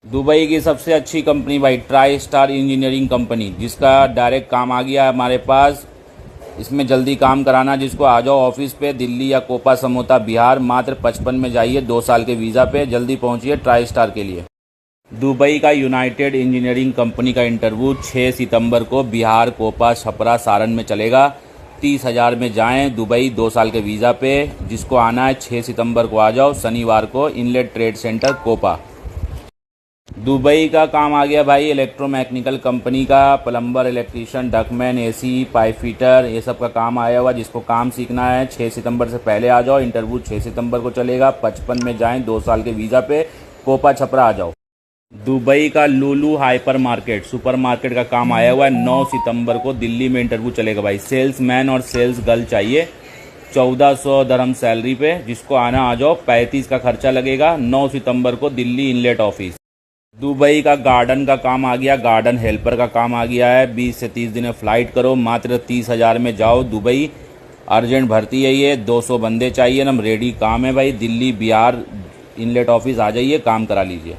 [SPEAKER 1] दुबई की सबसे अच्छी कंपनी भाई, ट्राई स्टार इंजीनियरिंग कंपनी, जिसका डायरेक्ट काम आ गया है हमारे पास। इसमें जल्दी काम कराना, जिसको आ जाओ ऑफिस पे, दिल्ली या कोपा समोता बिहार। मात्र 55 में जाइए 2 साल के वीज़ा पे। जल्दी पहुंचिए ट्राई स्टार के लिए। दुबई का यूनाइटेड इंजीनियरिंग कंपनी का इंटरव्यू 6 सितंबर को बिहार, कोपा, छपरा, सारण में चलेगा। 30,000 में जाएं दुबई 2 साल के वीज़ा पे। जिसको आना है 6 सितंबर को आ जाओ, शनिवार को, इनलेट ट्रेड सेंटर कोपा। दुबई का काम आ गया भाई इलेक्ट्रोमैकेनिकल कंपनी का। Plumber, electrician, ductman, AC, pipe fitter, ये सब का काम आया हुआ। जिसको काम सीखना है 6 सितंबर से पहले आ जाओ। इंटरव्यू 6 सितंबर को चलेगा। 55 में जाएं 2 साल के वीज़ा पे। कोपा छपरा आ जाओ। दुबई का Lulu hyper market, super market का काम आया हुआ है। 9 सितंबर को दिल्ली में इंटरव्यू चलेगा भाई। सेल्समैन और सेल्स गर्ल चाहिए। 1400 दरम सैलरी पे। जिसको आना आ जाओ। 35 का खर्चा लगेगा। 9 सितंबर को दिल्ली इनलेट ऑफिस। दुबई का गार्डन का काम आ गया। गार्डन हेल्पर का काम आ गया है। 20 से 30 दिन फ्लाइट करो, मात्र 30,000 में जाओ दुबई। अर्जेंट भर्ती है ये, 200 बंदे चाहिए ना, रेडी काम है भाई। दिल्ली बिहार इनलेट ऑफिस आ जाइए, काम करा लीजिए।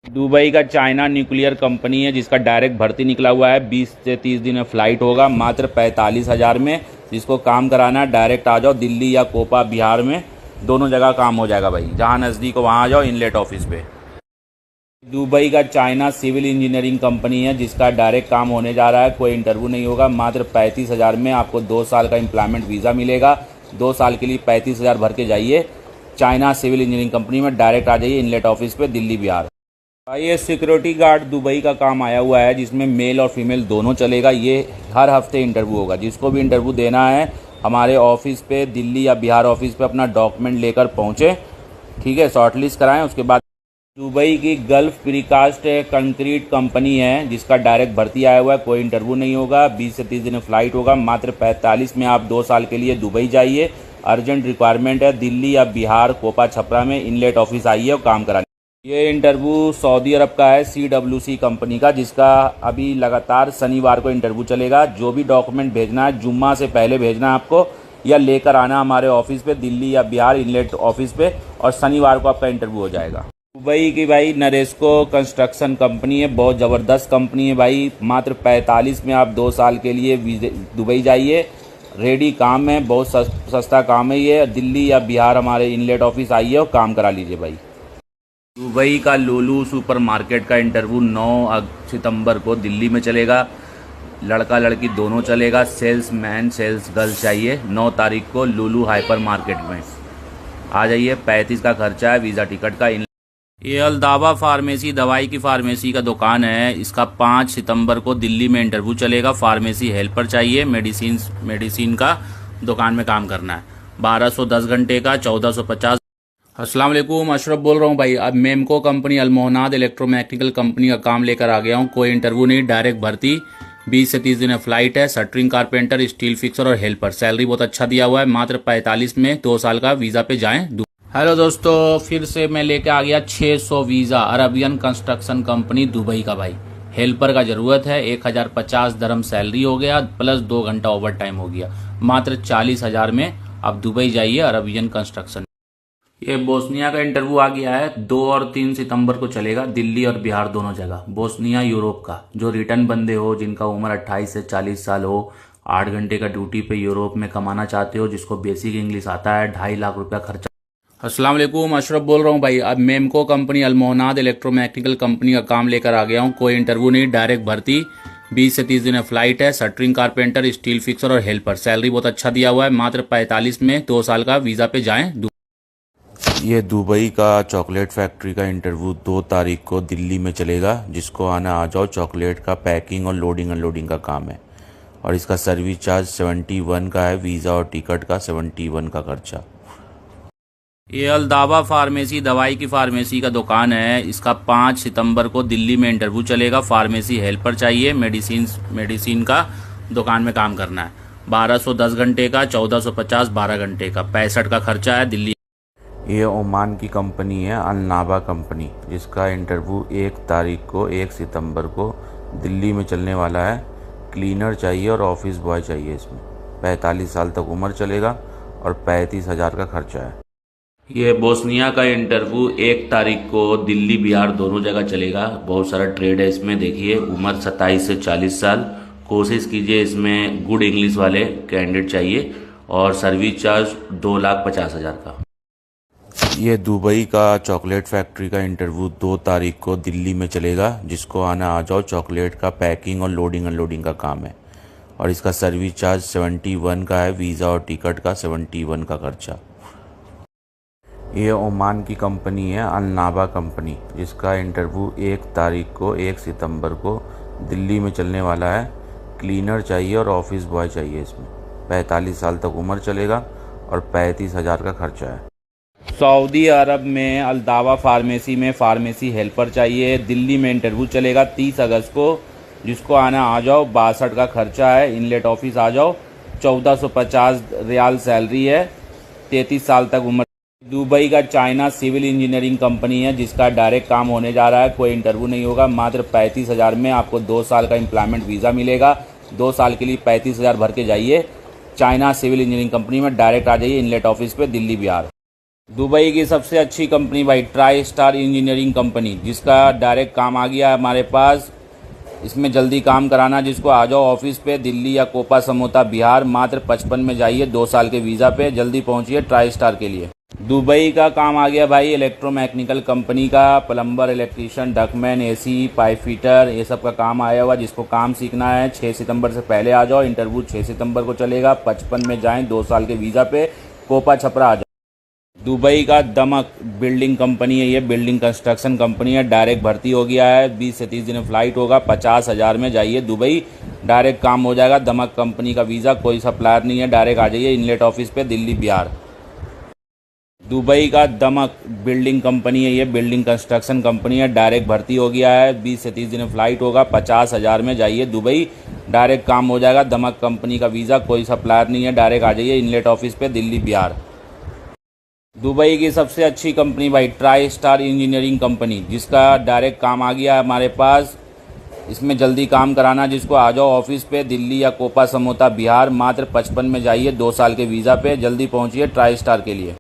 [SPEAKER 1] दुबई का चाइना न्यूक्लियर कंपनी है, जिसका डायरेक्ट भर्ती निकला हुआ है। 20 से 30 दिन में फ्लाइट होगा, मात्र 45,000 में। जिसको काम कराना है डायरेक्ट आ जाओ दिल्ली या कोपा बिहार में, दोनों जगह काम हो जाएगा भाई। जहाँ नज़दीक हो वहाँ आ जाओ इनलेट ऑफिस पे। दुबई का चाइना सिविल इंजीनियरिंग कंपनी है, जिसका डायरेक्ट काम होने जा रहा है। कोई इंटरव्यू नहीं होगा, मात्र 35,000 में आपको 2 साल का एम्प्लॉयमेंट वीज़ा मिलेगा। 2 साल के लिए 35,000 भर के जाइए चाइना सिविल इंजीनियरिंग कंपनी में, डायरेक्ट आ जाइए इनलेट ऑफिस पे, दिल्ली बिहार। ये सिक्योरिटी गार्ड दुबई का काम आया हुआ है, जिसमें मेल और फीमेल दोनों चलेगा। ये हर हफ्ते इंटरव्यू होगा। जिसको भी इंटरव्यू देना है हमारे ऑफिस पे, दिल्ली या बिहार ऑफिस पे, अपना डॉक्यूमेंट लेकर पहुँचे, ठीक है, शॉर्टलिस्ट कराएं। उसके बाद दुबई की गल्फ प्रीकास्ट कंक्रीट कंपनी है, जिसका डायरेक्ट भर्ती आया हुआ है। कोई इंटरव्यू नहीं होगा। 20 से 30 दिन फ्लाइट होगा, मात्र 45 में आप 2 साल के लिए दुबई जाइए। अर्जेंट रिक्वायरमेंट है। दिल्ली या बिहार कोपा छपरा में इनलेट ऑफिस आइए और काम कराइए। ये इंटरव्यू सऊदी अरब का है, CWC कंपनी का, जिसका अभी लगातार शनिवार को इंटरव्यू चलेगा। जो भी डॉक्यूमेंट भेजना है जुम्मा से पहले भेजना है आपको, या लेकर आना हमारे ऑफिस पे, दिल्ली या बिहार इनलेट ऑफिस पे, और शनिवार को आपका इंटरव्यू हो जाएगा। दुबई की भाई नरेस्को कंस्ट्रक्शन कंपनी है, बहुत ज़बरदस्त कंपनी है भाई। मात्र 45 में आप 2 साल के लिए दुबई जाइए। रेडी काम है, बहुत सस्ता काम है ये। दिल्ली या बिहार हमारे इनलेट ऑफिस आइए और काम करा लीजिए भाई। दुबई का लुलु सुपरमार्केट का इंटरव्यू 9 सितंबर को दिल्ली में चलेगा। लड़का लड़की दोनों चलेगा। सेल्स मैन सेल्स गर्ल चाहिए। 9 तारीख को लुलु हाइपर मार्केट में आ जाइए। 35 का खर्चा है। वीज़ा टिकट का। ये अल्दावा फार्मेसी दवाई की फार्मेसी का दुकान है। इसका 5 सितंबर को दिल्ली में इंटरव्यू चलेगा। फार्मेसी हेल्पर चाहिए। मेडिसिन का दुकान में काम करना है। 1210 घंटे का 1450। अस्सलाम वालेकुम, अशरफ बोल रहा हूँ भाई। अब मेमको कंपनी अलमोहनाद इलेक्ट्रोमैकेनिकल कंपनी का काम लेकर आ गया हूँ। कोई इंटरव्यू नहीं, डायरेक्ट भर्ती। 20 से 30 दिन फ्लाइट है। शटरिंग कारपेंटर, स्टील फिक्सर और हेल्पर। सैलरी बहुत अच्छा दिया हुआ है। मात्र 45 में 2 साल का वीज़ा पे जाएं। हेलो दोस्तों, फिर से मैं लेके आ गया 600 visa. Arabian construction company Dubai का भाई। हेल्पर का ज़रूरत है। 1050 दरम सैलरी हो गया, प्लस 2 घंटा ओवर टाइम हो गया। मात्र 40,000 में आप दुबई जाइए। Arabian construction. ये बोस्निया का इंटरव्यू आ गया है। 2 और 3 सितंबर को चलेगा। दिल्ली और बिहार दोनों जगह। बोस्निया यूरोप का। जो रिटर्न बंदे हो, जिनका उम्र 28 से 40 साल हो, 8 घंटे का ड्यूटी पे यूरोप में कमाना चाहते हो, जिसको बेसिक इंग्लिश आता है, 2.5 लाख रुपया खर्चा। अस्सलाम वालेकुम, अशरफ बोल रहा हूँ भाई। अब मेमको कंपनी अलमोहनाद इलेक्ट्रोमैकेनिकल कंपनी का काम लेकर आ गया हूँ। कोई इंटरव्यू नहीं, डायरेक्ट भर्ती। 20 से 30 दिन फ्लाइट है। शटरिंग कारपेंटर, स्टील फिक्सर और हेल्पर। सैलरी बहुत अच्छा दिया हुआ है। मात्र 45 में 2 साल का वीज़ा पे जाएं। ये दुबई का चॉकलेट फैक्ट्री का इंटरव्यू 2 तारीख को दिल्ली में चलेगा। जिसको आना आ जाओ। चॉकलेट का पैकिंग और लोडिंग अनलोडिंग का काम है और इसका सर्विस चार्ज 71 का है। वीज़ा और टिकट का 71 का खर्चा। ये अल्दावा फार्मेसी दवाई की फार्मेसी का दुकान है। इसका 5 सितंबर को दिल्ली में इंटरव्यू चलेगा। फार्मेसी हेल्पर चाहिए। मेडिसिन का दुकान में काम करना है। 1210 घंटे का 1450 12 घंटे का। 65 का खर्चा है। दिल्ली। ये ओमान की कंपनी है, अलनाबा कंपनी, जिसका इंटरव्यू 1 तारीख को 1 सितंबर को दिल्ली में चलने वाला है। क्लीनर चाहिए और ऑफिस बॉय चाहिए। इसमें 45 साल तक उम्र चलेगा और 35,000 का खर्चा है। ये बोस्निया का इंटरव्यू 1 तारीख को दिल्ली बिहार दोनों जगह चलेगा। बहुत सारा ट्रेड है इसमें। देखिए, उम्र 27 से 40 साल। कोशिश कीजिए, इसमें गुड इंग्लिश वाले कैंडिडेट चाहिए और सर्विस चार्ज 2,50,000 का। ये दुबई का चॉकलेट फैक्ट्री का इंटरव्यू 2 तारीख को दिल्ली में चलेगा। जिसको आना आ जाओ। चॉकलेट का पैकिंग और लोडिंग अनलोडिंग का काम है और इसका सर्विस चार्ज 71 का है। वीज़ा और टिकट का 71 का खर्चा। ये ओमान की कंपनी है, अलनाबा कंपनी, जिसका इंटरव्यू 1 तारीख को 1 सितंबर को दिल्ली में चलने वाला है। क्लीनर चाहिए और ऑफिस बॉय चाहिए। इसमें 45 साल तक उम्र चलेगा और 35,000 का खर्चा है। सऊदी अरब में अल्दावा फार्मेसी में फार्मेसी हेल्पर चाहिए। दिल्ली में इंटरव्यू चलेगा 30 अगस्त को। जिसको आना आ जाओ। 62 का खर्चा है। इनलेट ऑफिस आ जाओ। 1450 रियाल सैलरी है। 33 साल तक उम्र। दुबई का चाइना सिविल इंजीनियरिंग कंपनी है, जिसका डायरेक्ट काम होने जा रहा है। कोई इंटरव्यू नहीं होगा। मात्र 35,000 में आपको 2 साल का एम्प्लॉयमेंट वीज़ा मिलेगा। 2 साल के लिए 35,000 भर के जाइए। चाइना सिविल इंजीनियरिंग कंपनी में डायरेक्ट आ जाइए। इनलेट ऑफिस पे, दिल्ली बिहार। दुबई की सबसे अच्छी कंपनी भाई, ट्राई स्टार इंजीनियरिंग कंपनी, जिसका डायरेक्ट काम आ गया है हमारे पास। इसमें जल्दी काम कराना। जिसको आ जाओ ऑफिस पे, दिल्ली या कोपा समोता बिहार। मात्र 55 में जाइए। 2 साल के वीज़ा पे। जल्दी पहुंचिए ट्राई स्टार के लिए। दुबई का काम आ गया भाई, इलेक्ट्रोमैकेनिकल कंपनी का। Plumber, electrician, ductman, AC, pipe fitter, ये सब का काम आया हुआ। जिसको काम सीखना है 6 सितंबर से पहले आ जाओ। इंटरव्यू 6 सितंबर को चलेगा। 55 में जाएं। 2 साल के वीज़ा पे। कोपा छपरा आ जाओ। दुबई का दमक बिल्डिंग कंपनी है। ये बिल्डिंग कंस्ट्रक्शन कंपनी है। डायरेक्ट भर्ती हो गया है। 20 से 30 दिन फ्लाइट होगा। 50,000 में जाइए दुबई। डायरेक्ट काम हो जाएगा। दमक कंपनी का वीज़ा, कोई सप्लायर नहीं है। डायरेक्ट आ जाइए इनलेट ऑफिस पे, दिल्ली बिहार। दुबई का दमक बिल्डिंग कंपनी है। ये बिल्डिंग कंस्ट्रक्शन कंपनी है। डायरेक्ट भर्ती हो गया है। 20 से 30 दिन फ्लाइट होगा। 50,000 में जाइए दुबई। डायरेक्ट काम हो जाएगा। दमक कंपनी का वीज़ा, कोई सप्लायर नहीं है। डायरेक्ट आ जाइए इनलेट ऑफिस पे, दिल्ली बिहार। दुबई की सबसे अच्छी कंपनी भाई, ट्राई स्टार इंजीनियरिंग कंपनी, जिसका डायरेक्ट काम आ गया है हमारे पास। इसमें जल्दी काम कराना। जिसको आ जाओ ऑफिस पे, दिल्ली या कोपा समोता बिहार। मात्र 55 में जाइए। 2 साल के वीज़ा पे। जल्दी पहुंचिए ट्राई स्टार के लिए।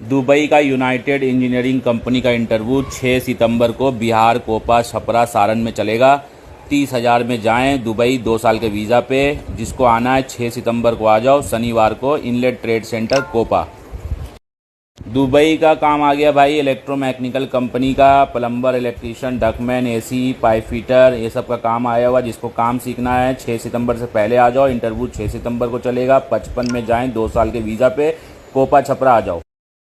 [SPEAKER 1] दुबई का यूनाइटेड इंजीनियरिंग कंपनी का इंटरव्यू 6 सितंबर को बिहार, कोपा, छपरा, सारण में चलेगा। 30,000 में जाएं दुबई। 2 साल के वीज़ा पे। जिसको आना है 6 सितंबर को आ जाओ। शनिवार को इनलेट ट्रेड सेंटर कोपा। दुबई का काम आ गया भाई, इलेक्ट्रोमैकेनिकल कंपनी का, plumber, electrician, ductman, AC, pipe fitter, ये सब का काम आया हुआ। जिसको काम सीखना है 6 सितंबर से पहले आ जाओ। इंटरव्यू 6 सितंबर को चलेगा। 55 में जाएं, 2 साल के वीज़ा पे। कोपा छपरा आ जाओ।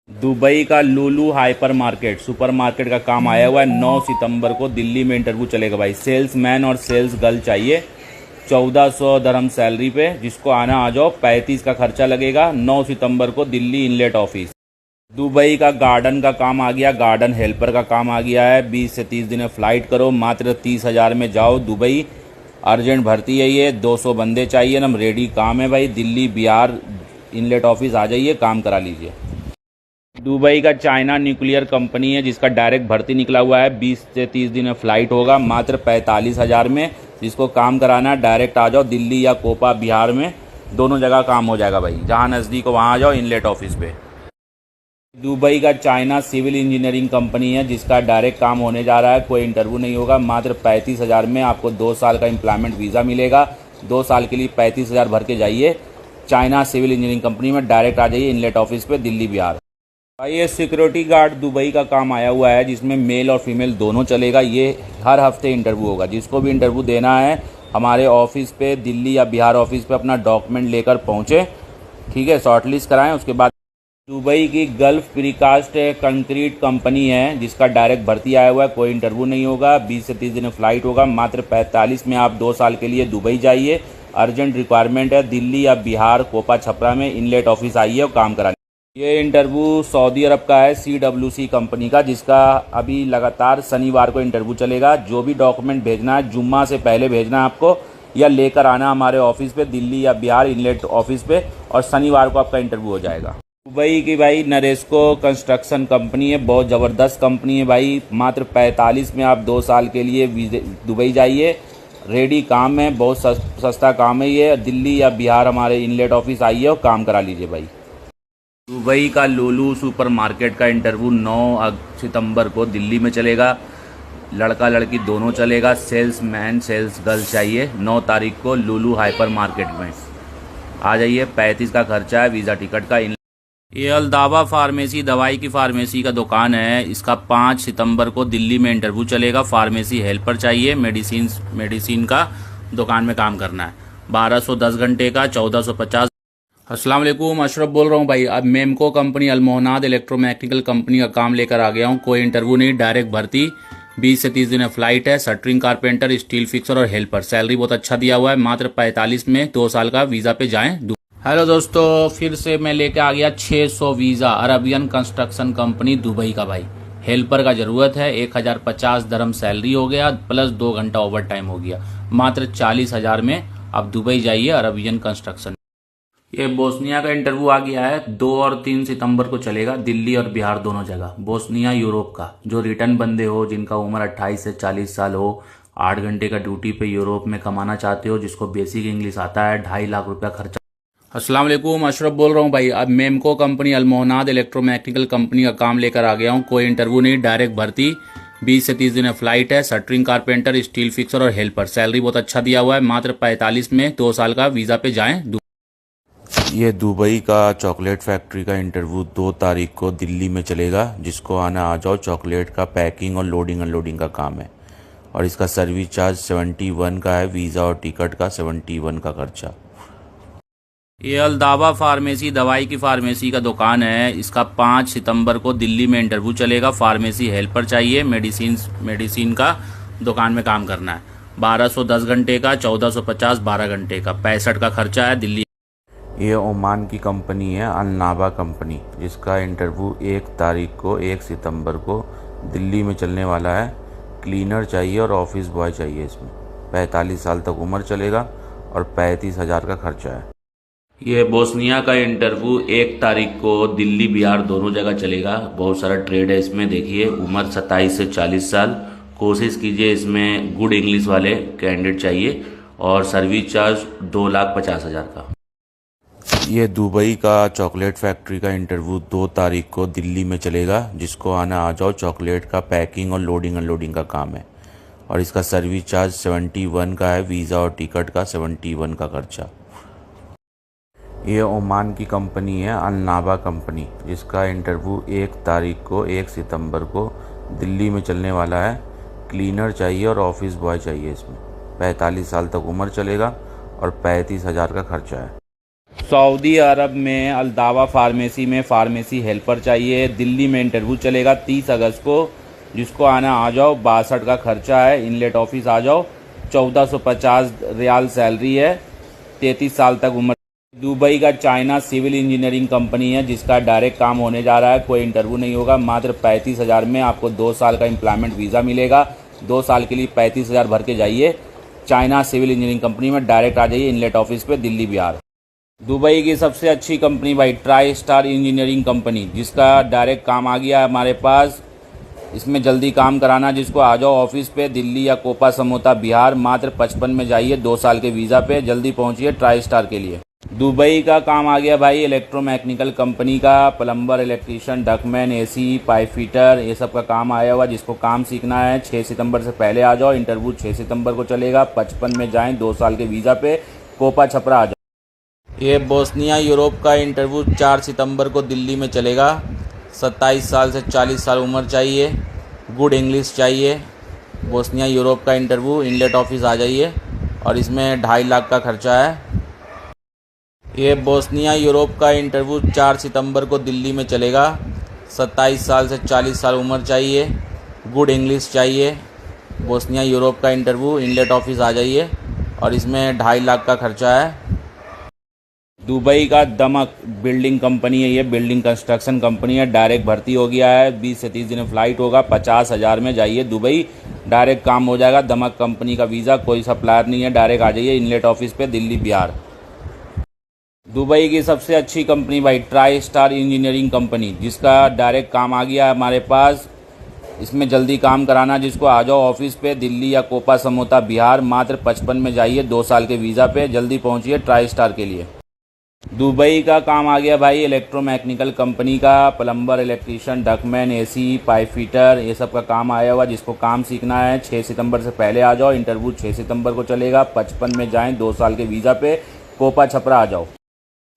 [SPEAKER 1] दुबई का Lulu hyper market, super market का काम आया हुआ है। 9 सितंबर को दिल्ली में इंटरव्यू चलेगा भाई। सेल्स मैन और सेल्स गर्ल चाहिए। 1400 दरहम सैलरी पे। जिसको आना आ जाओ। 35 का खर्चा लगेगा। 9 सितंबर को दिल्ली इनलेट ऑफिस। दुबई का गार्डन का काम आ गया, गार्डन हेल्पर का काम आ गया है। 20 से 30 दिन फ्लाइट करो, मात्र 30,000 में जाओ दुबई। अर्जेंट भर्ती है ये, 200 बंदे चाहिए ना, रेडी काम है भाई। दिल्ली बिहार इनलेट ऑफिस आ जाइए, काम करा लीजिए। दुबई का चाइना न्यूक्लियर कंपनी है, जिसका डायरेक्ट भर्ती निकला हुआ है। 20 से 30 दिन में फ़्लाइट होगा, मात्र 45,000 में। जिसको काम कराना है डायरेक्ट आ जाओ, दिल्ली या कोपा बिहार में, दोनों जगह काम हो जाएगा भाई। जहाँ नज़दीक हो वहाँ आ जाओ इनलेट ऑफिस पे। दुबई का चाइना सिविल इंजीनियरिंग कंपनी है, जिसका डायरेक्ट काम होने जा रहा है। कोई इंटरव्यू नहीं होगा, मात्र 35,000 में आपको 2 साल का एम्प्लॉयमेंट वीज़ा मिलेगा। 2 साल के लिए 35,000 भर के जाइए। चाइना सिविल इंजीनियरिंग कंपनी में डायरेक्ट आ जाइए इनलेट ऑफिस पे, दिल्ली बिहार। भाई ये सिक्योरिटी गार्ड दुबई का काम आया हुआ है, जिसमें मेल और फीमेल दोनों चलेगा। ये हर हफ्ते इंटरव्यू होगा। जिसको भी इंटरव्यू देना है हमारे ऑफिस पे, दिल्ली या बिहार ऑफिस पे अपना डॉक्यूमेंट लेकर पहुँचे, ठीक है। शॉर्टलिस्ट कराएं, उसके बाद। दुबई की गल्फ प्रीकास्ट कंक्रीट कंपनी है, जिसका डायरेक्ट भर्ती आया हुआ है। कोई इंटरव्यू नहीं होगा। 20 से 30 दिन फ्लाइट होगा, मात्र 45 में आप 2 साल के लिए दुबई जाइए। अर्जेंट रिक्वायरमेंट है, दिल्ली या बिहार कोपा छपरा में इनलेट ऑफिस आइए और काम कराइए। ये इंटरव्यू सऊदी अरब का है, CWC कंपनी का, जिसका अभी लगातार शनिवार को इंटरव्यू चलेगा। जो भी डॉक्यूमेंट भेजना है जुम्मा से पहले भेजना है आपको, या लेकर आना हमारे ऑफिस पे, दिल्ली या बिहार इनलेट ऑफिस पे, और शनिवार को आपका इंटरव्यू हो जाएगा। दुबई की भाई नरेस्को कंस्ट्रक्शन कंपनी है, बहुत ज़बरदस्त कंपनी है भाई। मात्र 45 में आप 2 साल के लिए दुबई जाइए। रेडी काम है, बहुत सस्ता काम है ये। दिल्ली या बिहार हमारे इनलेट ऑफिस आइए और काम करा लीजिए भाई। दुबई का लुलु सुपर मार्केट का इंटरव्यू 9 सितंबर को दिल्ली में चलेगा। लड़का लड़की दोनों चलेगा। सेल्स मैन सेल्स गर्ल चाहिए। 9 तारीख को लुलु हाइपर मार्केट में आ जाइए। 35 का खर्चा है, वीज़ा टिकट का। ये अलदावा फार्मेसी दवाई की फार्मेसी का दुकान है। इसका 5 सितंबर को दिल्ली में इंटरव्यू चलेगा। फार्मेसी हेल्पर चाहिए। मेडिसिन का दुकान में काम करना है। 1210 घंटे का, 1450। अस्सलाम वालेकुम, अशरफ बोल रहा हूँ भाई। अब मेमको कंपनी अल-मोहनाद इलेक्ट्रोमैकेनिकल कंपनी का काम लेकर आ गया हूँ। कोई इंटरव्यू नहीं, डायरेक्ट भर्ती। 20 से 30 दिन फ्लाइट है। शटरिंग कारपेंटर, स्टील फिक्सर और हेल्पर। सैलरी बहुत अच्छा दिया हुआ है, मात्र 45 में 2 साल का वीज़ा पे जाएँ। हेलो दोस्तों, फिर से मैं लेके आ गया 600 visa Arabian construction company Dubai का भाई। हेल्पर का ज़रूरत है। 1050 दरहम सैलरी हो गया, प्लस 2 घंटा ओवर टाइम हो गया। मात्र 40,000 में आप दुबई जाइए अरबियन कंस्ट्रक्शन। ये बोस्निया का इंटरव्यू आ गया है। 2 और 3 सितंबर को चलेगा, दिल्ली और बिहार दोनों जगह। बोस्निया यूरोप का, जो रिटर्न बंदे हो, जिनका उम्र 28 से 40 साल हो, 8 घंटे का ड्यूटी पे यूरोप में कमाना चाहते हो, जिसको बेसिक इंग्लिश आता है, 2.5 लाख रुपया खर्चा। अस्सलाम वालेकुम, अशरफ बोल रहा हूँ भाई। अब मेमको कंपनी अल-मोहनाद इलेक्ट्रोमैकेनिकल कंपनी का काम लेकर आ गया हूँ। कोई इंटरव्यू नहीं, डायरेक्ट भर्ती। 20 से 30 दिन फ्लाइट है। शटरिंग कारपेंटर, स्टील फिक्सर और हेल्पर। सैलरी बहुत अच्छा दिया हुआ है, मात्र 45 में 2 साल का वीज़ा पे जाएँ।
[SPEAKER 2] ये दुबई का चॉकलेट फैक्ट्री का इंटरव्यू 2 तारीख को दिल्ली में चलेगा। जिसको आना आ जाओ। चॉकलेट का पैकिंग और लोडिंग अनलोडिंग का काम है, और इसका सर्विस चार्ज 71 का है। वीज़ा और टिकट का 71 का खर्चा।
[SPEAKER 1] ये अलदावा फार्मेसी दवाई की फार्मेसी का दुकान है। इसका 5 सितंबर को दिल्ली में इंटरव्यू चलेगा। फार्मेसी हेल्पर चाहिए। मेडिसिन का दुकान में काम करना है। 1210 घंटे का, 1450 12 घंटे का। 65 का खर्चा है, दिल्ली।
[SPEAKER 2] ये ओमान की कंपनी है, अलनाबा कंपनी, जिसका इंटरव्यू 1 तारीख को 1 सितंबर को दिल्ली में चलने वाला है। क्लीनर चाहिए और ऑफिस बॉय चाहिए। इसमें 45 साल तक उम्र चलेगा और 35,000 का खर्चा है।
[SPEAKER 1] ये बोस्निया का इंटरव्यू 1 तारीख को दिल्ली बिहार दोनों जगह चलेगा। बहुत सारा ट्रेड है इसमें। देखिए, उम्र 27 से 40 साल। कोशिश कीजिए, इसमें गुड इंग्लिश वाले कैंडिडेट चाहिए, और सर्विस चार्ज 2,50,000 का।
[SPEAKER 2] ये दुबई का चॉकलेट फैक्ट्री का इंटरव्यू 2 तारीख को दिल्ली में चलेगा। जिसको आना आ जाओ। चॉकलेट का पैकिंग और लोडिंग अनलोडिंग का काम है, और इसका सर्विस चार्ज 71 का है। वीज़ा और टिकट का 71 का खर्चा। ये ओमान की कंपनी है अलनाबा कंपनी, जिसका इंटरव्यू 1 तारीख को 1 सितंबर को दिल्ली में चलने वाला है। क्लीनर चाहिए और ऑफिस बॉय चाहिए। इसमें 45 साल तक उम्र चलेगा और 35,000 का खर्चा है।
[SPEAKER 1] सऊदी अरब में अलदावा फार्मेसी में फार्मेसी हेल्पर चाहिए। दिल्ली में इंटरव्यू चलेगा 30 अगस्त को। जिसको आना आ जाओ। 62 का खर्चा है। इनलेट ऑफिस आ जाओ। 1450 रियाल सैलरी है। 33 साल तक उम्र। दुबई का चाइना सिविल इंजीनियरिंग कंपनी है, जिसका डायरेक्ट काम होने जा रहा है। कोई इंटरव्यू नहीं होगा। मात्र 35,000 में आपको 2 साल का एम्प्लॉयमेंट वीज़ा मिलेगा। 2 साल के लिए 35,000 भर के जाइए। चाइना सिविल इंजीनियरिंग कंपनी में डायरेक्ट आ जाइए इनलेट ऑफिस पे, दिल्ली बिहार। दुबई की सबसे अच्छी कंपनी भाई ट्राई स्टार इंजीनियरिंग कंपनी, जिसका डायरेक्ट काम आ गया है हमारे पास। इसमें जल्दी काम कराना, जिसको आ जाओ ऑफिस पे, दिल्ली या कोपा समोता बिहार। मात्र 55 में जाइए 2 साल के वीज़ा पे। जल्दी पहुंचिए ट्राई स्टार के लिए। दुबई का काम आ गया भाई इलेक्ट्रोमैकेनिकल कंपनी का। Plumber, electrician, ductman, AC, pipe fitter, ये सब का काम आया हुआ। जिसको काम सीखना है 6 सितंबर से पहले आ जाओ। इंटरव्यू 6 सितंबर को चलेगा। 55 में जाएं 2 साल के वीज़ा पे। कोपा छपरा आ जाओ। ये बोस्निया यूरोप का इंटरव्यू 4 सितंबर को दिल्ली में चलेगा। 27 साल से 40 साल उम्र चाहिए। गुड इंग्लिश चाहिए। बोस्निया यूरोप का इंटरव्यू इनलेट ऑफिस आ जाइए और इसमें 2.5 लाख का खर्चा है। ये बोस्निया यूरोप का इंटरव्यू 4 सितंबर को दिल्ली में चलेगा। 27 साल से 40 साल उम्र चाहिए। गुड इंग्लिश चाहिए। बोस्निया यूरोप का इंटरव्यू इनलेट ऑफिस आ जाइए और इसमें 2.5 लाख का खर्चा है। दुबई का दमक बिल्डिंग कंपनी है, ये बिल्डिंग कंस्ट्रक्शन कंपनी है। डायरेक्ट भर्ती हो गया है। 20 से 30 दिन फ्लाइट होगा। 50,000 में जाइए दुबई। डायरेक्ट काम हो जाएगा। दमक कंपनी का वीज़ा, कोई सप्लायर नहीं है। डायरेक्ट आ जाइए इनलेट ऑफिस पे, दिल्ली बिहार। दुबई की सबसे अच्छी कंपनी भाई ट्राई स्टार इंजीनियरिंग कंपनी, जिसका डायरेक्ट काम आ गया है हमारे पास। इसमें जल्दी काम कराना, जिसको आ जाओ ऑफिस पे, दिल्ली या कोपा समोता बिहार। मात्र 55 में जाइए 2 साल के वीज़ा पे। जल्दी पहुंचिए ट्राई स्टार के लिए। दुबई का काम आ गया भाई इलेक्ट्रोमैकेनिकल कंपनी का। Plumber, electrician, ductman, AC, pipe fitter, ये सब का काम आया हुआ। जिसको काम सीखना है 6 सितंबर से पहले आ जाओ। इंटरव्यू 6 सितंबर को चलेगा। 55 में जाएं 2 साल के वीज़ा पे। कोपा छपरा आ जाओ।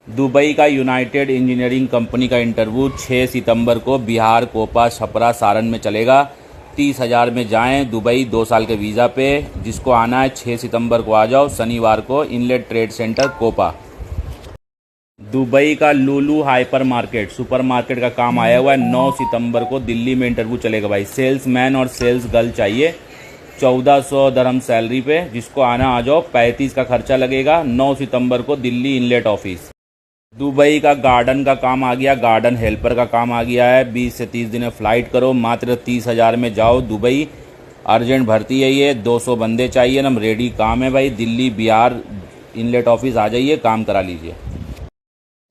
[SPEAKER 1] दुबई का यूनाइटेड इंजीनियरिंग कंपनी का इंटरव्यू 6 सितंबर को बिहार, कोपा, छपरा, सारण में चलेगा। 30,000 में जाएं दुबई 2 साल के वीज़ा पे। जिसको आना है 6 सितंबर को आ जाओ, शनिवार को, इनलेट ट्रेड सेंटर कोपा। दुबई का Lulu hyper market super market का काम आया हुआ है। 9 सितंबर को दिल्ली में इंटरव्यू चलेगा भाई। सेल्स मैन और सेल्स गर्ल चाहिए। 1400 दरहम सैलरी पे। जिसको आना आ जाओ। 35 का खर्चा लगेगा। 9 सितंबर को दिल्ली इनलेट ऑफिस। दुबई का गार्डन का काम आ गया। गार्डन हेल्पर का काम आ गया है। 20 से 30 दिन में फ़्लाइट करो। मात्र 30,000 में जाओ दुबई। अर्जेंट भर्ती है ये। 200 बंदे चाहिए ना। रेडी काम है भाई। दिल्ली बिहार इनलेट ऑफिस आ जाइए, काम करा लीजिए।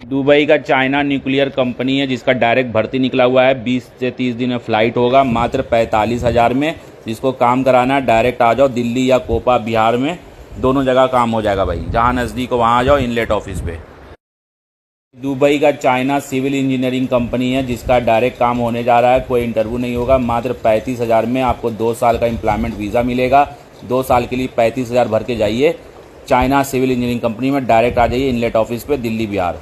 [SPEAKER 1] दुबई का चाइना न्यूक्लियर कंपनी है, जिसका डायरेक्ट भर्ती निकला हुआ है। 20 से 30 दिन में फ़्लाइट होगा। मात्र 45,000 में। जिसको काम कराना है डायरेक्ट आ जाओ दिल्ली या कोपा बिहार में। दोनों जगह काम हो जाएगा भाई। जहाँ नज़दीक हो वहाँ आ जाओ इनलेट ऑफिस पे। दुबई का चाइना सिविल इंजीनियरिंग कंपनी है, जिसका डायरेक्ट काम होने जा रहा है। कोई इंटरव्यू नहीं होगा। मात्र 35,000 में आपको 2 साल का एम्प्लॉयमेंट वीज़ा मिलेगा। 2 साल के लिए 35,000 भर के जाइए। चाइना सिविल इंजीनियरिंग कंपनी में डायरेक्ट आ जाइए इनलेट ऑफिस पे, दिल्ली बिहार।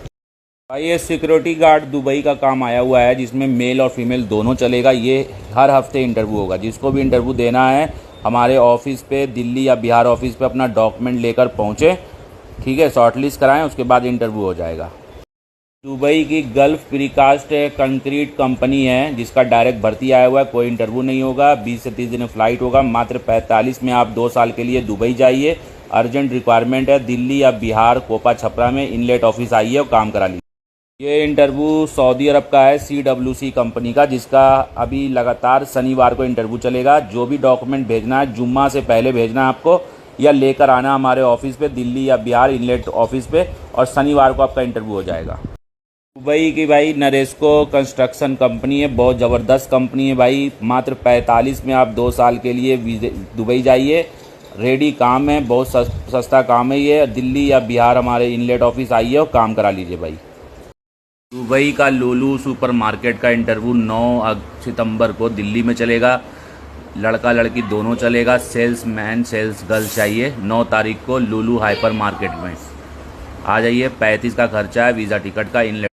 [SPEAKER 1] भाई ये सिक्योरिटी गार्ड दुबई का काम आया हुआ है, जिसमें मेल और फीमेल दोनों चलेगा। ये हर हफ्ते इंटरव्यू होगा। जिसको भी इंटरव्यू देना है हमारे ऑफिस पे, दिल्ली या बिहार ऑफिस पे अपना डॉक्यूमेंट लेकर पहुँचे। ठीक है, शॉर्टलिस्ट कराएं, उसके बाद इंटरव्यू हो जाएगा। दुबई की गल्फ प्रीकास्ट कंक्रीट कंपनी है, जिसका डायरेक्ट भर्ती आया हुआ है। कोई इंटरव्यू नहीं होगा। 20 से 30 दिन में फ़्लाइट होगा। मात्र 45 में आप 2 साल के लिए दुबई जाइए। अर्जेंट रिक्वायरमेंट है। दिल्ली या बिहार कोपा छपरा में इनलेट ऑफिस आइए और काम करा लीजिए। ये इंटरव्यू सऊदी अरब का है, CWC कंपनी का, जिसका अभी लगातार शनिवार को इंटरव्यू चलेगा। जो भी डॉक्यूमेंट भेजना है जुम्मा से पहले भेजना है आपको, या लेकर आना हमारे ऑफिस पे, दिल्ली या बिहार इनलेट ऑफिस पे, और शनिवार को आपका इंटरव्यू हो जाएगा। दुबई की भाई नरेस्को कंस्ट्रक्शन कंपनी है, बहुत ज़बरदस्त कंपनी है भाई। मात्र 45 में आप 2 साल के लिए दुबई जाइए। रेडी काम है, बहुत सस्ता काम है ये। दिल्ली या बिहार हमारे इनलेट ऑफिस आइए और काम करा लीजिए भाई। दुबई का लुलु सुपर मार्केट का इंटरव्यू 9 सितंबर को दिल्ली में चलेगा। लड़का लड़की दोनों चलेगा। सेल्स मैन सेल्स गर्ल चाहिए। 9 तारीख को लुलु हाइपर मार्केट में। आ जाइए। 35 का खर्चा है, वीज़ा टिकट का, इनलेट।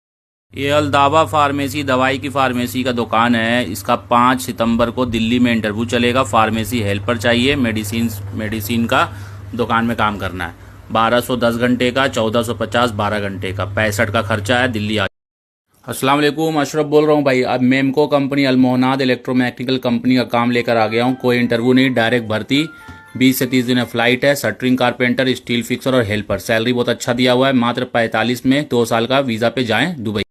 [SPEAKER 1] ये अल्दावा फार्मेसी दवाई की फार्मेसी का दुकान है। इसका 5 सितंबर को दिल्ली में इंटरव्यू चलेगा। फार्मेसी हेल्पर चाहिए, मेडिसिन का दुकान में काम करना है। 1210 घंटे का, 1450 12 घंटे का, 65 का खर्चा है। दिल्ली आ। अस्सलाम वालेकुम, अशरफ बोल रहा हूँ भाई। अब मेमको कंपनी अलमोहनाद इलेक्ट्रोमैकेनिकल कंपनी का काम लेकर आ गया हूँ। कोई इंटरव्यू नहीं, डायरेक्ट भर्ती। 20 से 30 दिन फ्लाइट है। शटरिंग कारपेंटर, स्टील फिक्सर और हेल्पर। सैलरी बहुत अच्छा दिया हुआ है, मात्र 45 में 2 साल का वीज़ा पे जाएं दुबई।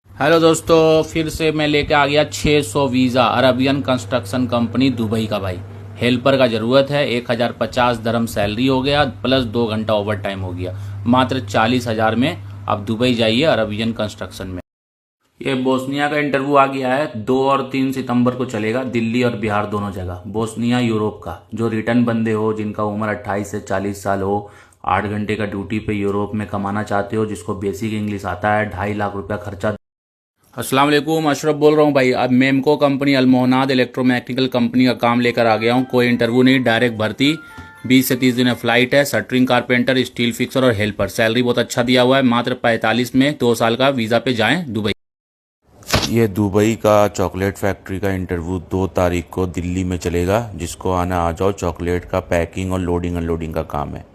[SPEAKER 1] हेलो दोस्तों, फिर से मैं लेके आ गया 600 visa Arabian construction company Dubai का भाई। हेल्पर का ज़रूरत है। 1050 दरम सैलरी हो गया, प्लस 2 घंटा ओवर टाइम हो गया। मात्र 40,000 में आप दुबई जाइए अरबियन कंस्ट्रक्शन में। ये बोस्निया का इंटरव्यू आ गया है। 2 और 3 सितंबर को चलेगा, दिल्ली और बिहार दोनों जगह। बोस्निया यूरोप का, जो रिटर्न बंदे हो, जिनका उम्र 28 से 40 साल हो, 8 घंटे का ड्यूटी पे यूरोप में कमाना चाहते हो, जिसको बेसिक इंग्लिश आता है, 2.5 लाख रुपया खर्चा। अस्सलाम वालेकुम, अशरफ बोल रहा हूँ भाई। अब मेमको कंपनी अलमोहनाद इलेक्ट्रोमैकेनिकल कंपनी का काम लेकर आ गया हूँ। कोई इंटरव्यू नहीं, डायरेक्ट भर्ती। 20 से 30 दिन फ्लाइट है। शटरिंग कारपेंटर, स्टील फिक्सर और हेल्पर। सैलरी बहुत अच्छा दिया हुआ है, मात्र 45 में 2 साल का वीज़ा पे जाएं दुबई।
[SPEAKER 2] ये दुबई का चॉकलेट फैक्ट्री का इंटरव्यू 2 तारीख को दिल्ली में चलेगा। जिसको आना आ जाओ। चॉकलेट का पैकिंग और लोडिंग अनलोडिंग का काम है,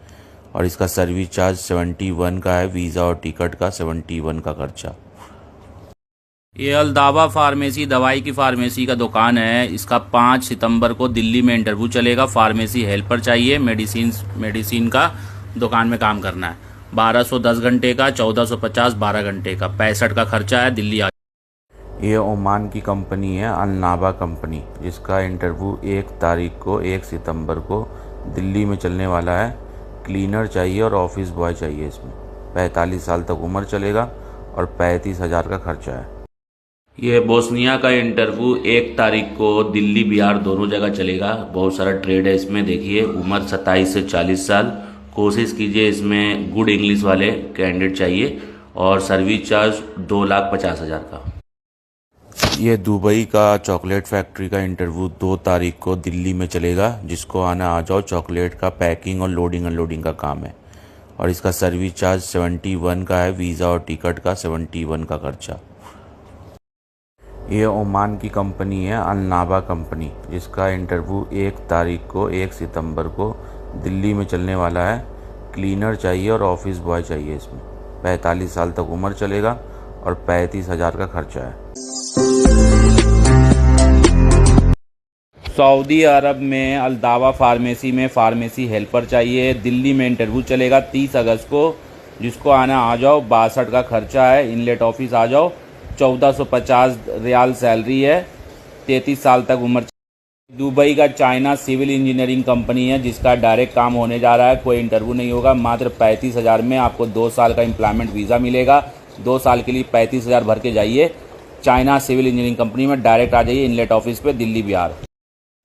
[SPEAKER 2] और इसका सर्विस चार्ज 71 का है। वीज़ा और टिकट का 71 का खर्चा।
[SPEAKER 1] ये अल्दावा फार्मेसी दवाई की फार्मेसी का दुकान है। इसका 5 सितंबर को दिल्ली में इंटरव्यू चलेगा। फार्मेसी हेल्पर चाहिए, मेडिसिन का दुकान में काम करना है। 1210 घंटे का, 1450 12 घंटे का, 65 का खर्चा है। दिल्ली आ।
[SPEAKER 2] ये ओमान की कंपनी है अलनाबा कंपनी, जिसका इंटरव्यू 1 तारीख को 1 सितंबर को दिल्ली में चलने वाला है। क्लीनर चाहिए और ऑफिस बॉय चाहिए। इसमें 45 साल तक उम्र चलेगा और 35,000 का खर्चा है।
[SPEAKER 1] ये बोस्निया का इंटरव्यू 1 तारीख को दिल्ली बिहार दोनों जगह चलेगा। बहुत सारा ट्रेड है इसमें। देखिए, उम्र 27 से 40 साल। कोशिश कीजिए, इसमें गुड इंग्लिश वाले कैंडिडेट चाहिए, और सर्विस चार्ज 2,50,000 का।
[SPEAKER 2] ये दुबई का चॉकलेट फैक्ट्री का इंटरव्यू 2 तारीख को दिल्ली में चलेगा। जिसको आना आ जाओ। चॉकलेट का पैकिंग और लोडिंग अनलोडिंग का काम है, और इसका सर्विस चार्ज 71 का है। वीज़ा और टिकट का 71 का खर्चा। ये ओमान की कंपनी है अलनाबा कंपनी, जिसका इंटरव्यू 1 तारीख को 1 सितंबर को दिल्ली में चलने वाला है। क्लीनर चाहिए और ऑफिस बॉय चाहिए। इसमें 45 साल तक उम्र चलेगा और 35,000 का खर्चा है।
[SPEAKER 1] सऊदी अरब में अल्दावा फार्मेसी में फार्मेसी हेल्पर चाहिए। दिल्ली में इंटरव्यू चलेगा 30 अगस्त को। जिसको आना आ जाओ। 62 का खर्चा है। इनलेट ऑफिस आ जाओ। 1450 रियाल सैलरी है। 33 साल तक उम्र। दुबई का चाइना सिविल इंजीनियरिंग कंपनी है, जिसका डायरेक्ट काम होने जा रहा है। कोई इंटरव्यू नहीं होगा। मात्र 35,000 में आपको 2 साल का एम्प्लॉयमेंट वीज़ा मिलेगा। 2 साल के लिए 35,000 भर के जाइए। चाइना सिविल इंजीनियरिंग कंपनी में डायरेक्ट आ जाइए इनलेट ऑफिस पे, दिल्ली बिहार।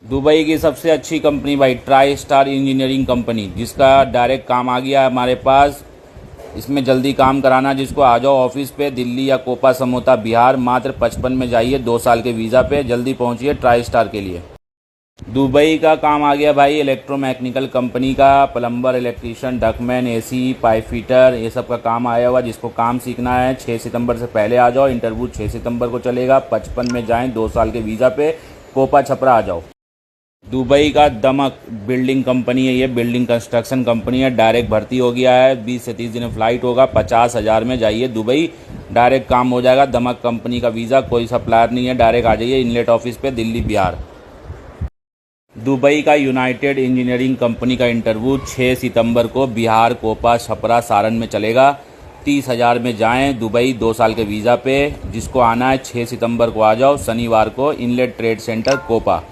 [SPEAKER 1] दुबई की सबसे अच्छी कंपनी भाई, ट्राई स्टार इंजीनियरिंग कंपनी, जिसका डायरेक्ट काम आ गया है हमारे पास। इसमें जल्दी काम कराना, जिसको आ जाओ ऑफिस पे, दिल्ली या कोपा समोता बिहार। मात्र 55 में जाइए 2 साल के वीज़ा पे। जल्दी पहुंचिए ट्राई स्टार के लिए। दुबई का काम आ गया भाई, इलेक्ट्रोमैकेनिकल कंपनी का। Plumber, electrician, ductman, AC, pipe fitter, ये सब का काम आया हुआ। जिसको काम सीखना है 6 सितंबर से पहले आ जाओ। इंटरव्यू 6 सितंबर को चलेगा। 55 में जाएं 2 साल के वीज़ा पे। कोपा छपरा आ जाओ। दुबई का दमक बिल्डिंग कंपनी है, ये बिल्डिंग कंस्ट्रक्शन कंपनी है। डायरेक्ट भर्ती हो गया है। 20 से 30 दिन फ्लाइट होगा। 50,000 में जाइए दुबई, डायरेक्ट काम हो जाएगा। दमक कंपनी का वीज़ा, कोई सप्लायर नहीं है। डायरेक्ट आ जाइए इनलेट ऑफिस पे, दिल्ली बिहार। दुबई का यूनाइटेड इंजीनियरिंग कंपनी का इंटरव्यू 6 सितंबर को बिहार, कोपा, छपरा, सारण में चलेगा। 30,000 में जाएं दुबई 2 साल के वीज़ा पे। जिसको आना है 6 सितंबर को आ जाओ, शनिवार को, इनलेट ट्रेड सेंटर कोपा।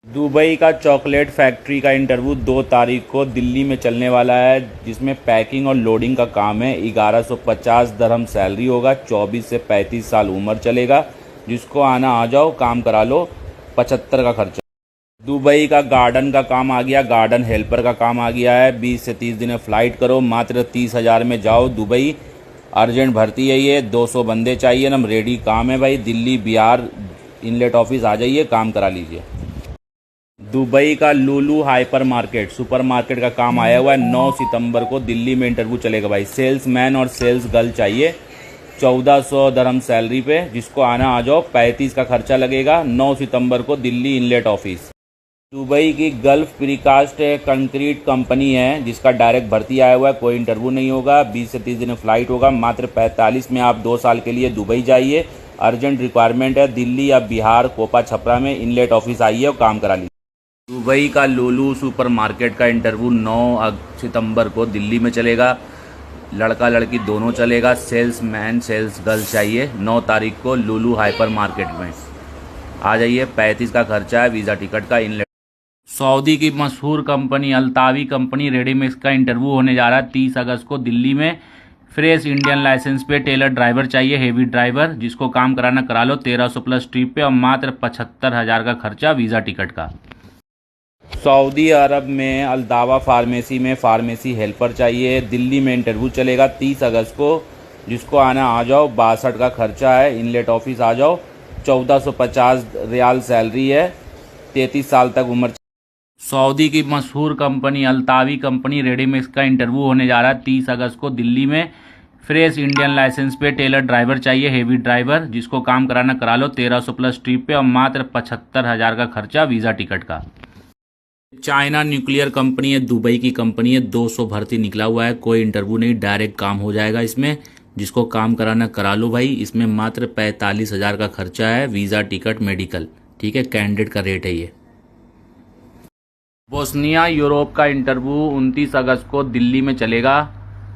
[SPEAKER 1] दुबई का चॉकलेट फैक्ट्री का इंटरव्यू 2 तारीख को दिल्ली में चलने वाला है, जिसमें पैकिंग और लोडिंग का काम है। 1150 दरहम सैलरी होगा। 24 से 35 साल उम्र चलेगा। जिसको आना आ जाओ, काम करा लो। 75 का खर्चा। दुबई का गार्डन का काम आ गया, गार्डन हेल्पर का काम आ गया है। 20 से 30 दिन फ्लाइट करो। मात्र 30,000 में जाओ दुबई। अर्जेंट भर्ती है ये। 200 बंदे चाहिए ना, रेडी काम है भाई। दिल्ली बिहार इनलेट ऑफिस आ जाइए, काम करा लीजिए। दुबई का Lulu hyper market super market का काम आया हुआ है। 9 सितंबर को दिल्ली में इंटरव्यू चलेगा भाई। सेल्स मैन और सेल्स गर्ल चाहिए। 1400 दरहम सैलरी पे, जिसको आना आ जाओ। 35 का खर्चा लगेगा। 9 सितंबर को दिल्ली इनलेट ऑफिस। दुबई की गल्फ प्रीकास्ट कंक्रीट कंपनी है, जिसका डायरेक्ट भर्ती आया हुआ है। कोई इंटरव्यू नहीं होगा। 20 से 30 दिन फ्लाइट होगा। मात्र 45 में आप 2 साल के लिए दुबई जाइए। अर्जेंट रिक्वायरमेंट है। दिल्ली या बिहार कोपा छपरा में इनलेट ऑफिस आइए और काम करा लीजिए। दुबई का लुलु सुपर मार्केट का इंटरव्यू 9 सितंबर को दिल्ली में चलेगा। लड़का लड़की दोनों चलेगा। सेल्स मैन सेल्स गर्ल चाहिए। 9 तारीख को लुलु हाइपर मार्केट में आ जाइए। 35 का खर्चा है। वीज़ा टिकट का इनलेट। सऊदी की मशहूर कंपनी अल्तावी कंपनी रेडीमेक्स का इंटरव्यू होने जा रहा है 30 अगस्त को दिल्ली में। फ्रेश इंडियन लाइसेंस पे टेलर ड्राइवर चाहिए, हेवी ड्राइवर, जिसको काम कराना करा लो। 1300 प्लस ट्रिप पे और मात्र 75,000 का खर्चा वीज़ा टिकट का। सऊदी अरब में अल्दावा फार्मेसी में फार्मेसी हेल्पर चाहिए। दिल्ली में इंटरव्यू चलेगा 30 अगस्त को, जिसको आना आ जाओ। 62 का खर्चा है। इनलेट ऑफिस आ जाओ। 1450 रियाल सैलरी है। 33 साल तक उम्र। सऊदी की मशहूर कंपनी अल्तावी कंपनी रेडीमेक्स का इंटरव्यू होने जा रहा है 30 अगस्त को दिल्ली में। फ्रेश इंडियन लाइसेंस पे टेलर ड्राइवर चाहिए, हेवी ड्राइवर, जिसको काम कराना करा लो। 1300 प्लस ट्रिप पे और मात्र 75,000 का खर्चा वीज़ा टिकट का। चाइना न्यूक्लियर कंपनी है, दुबई की कंपनी है। 200 भर्ती निकला हुआ है। कोई इंटरव्यू नहीं, डायरेक्ट काम हो जाएगा इसमें। जिसको काम कराना करा लो भाई। इसमें मात्र 45,000 का खर्चा है। वीज़ा टिकट मेडिकल, ठीक है। कैंडिडेट का रेट है ये। बोस्निया यूरोप का इंटरव्यू 29 अगस्त को दिल्ली में चलेगा।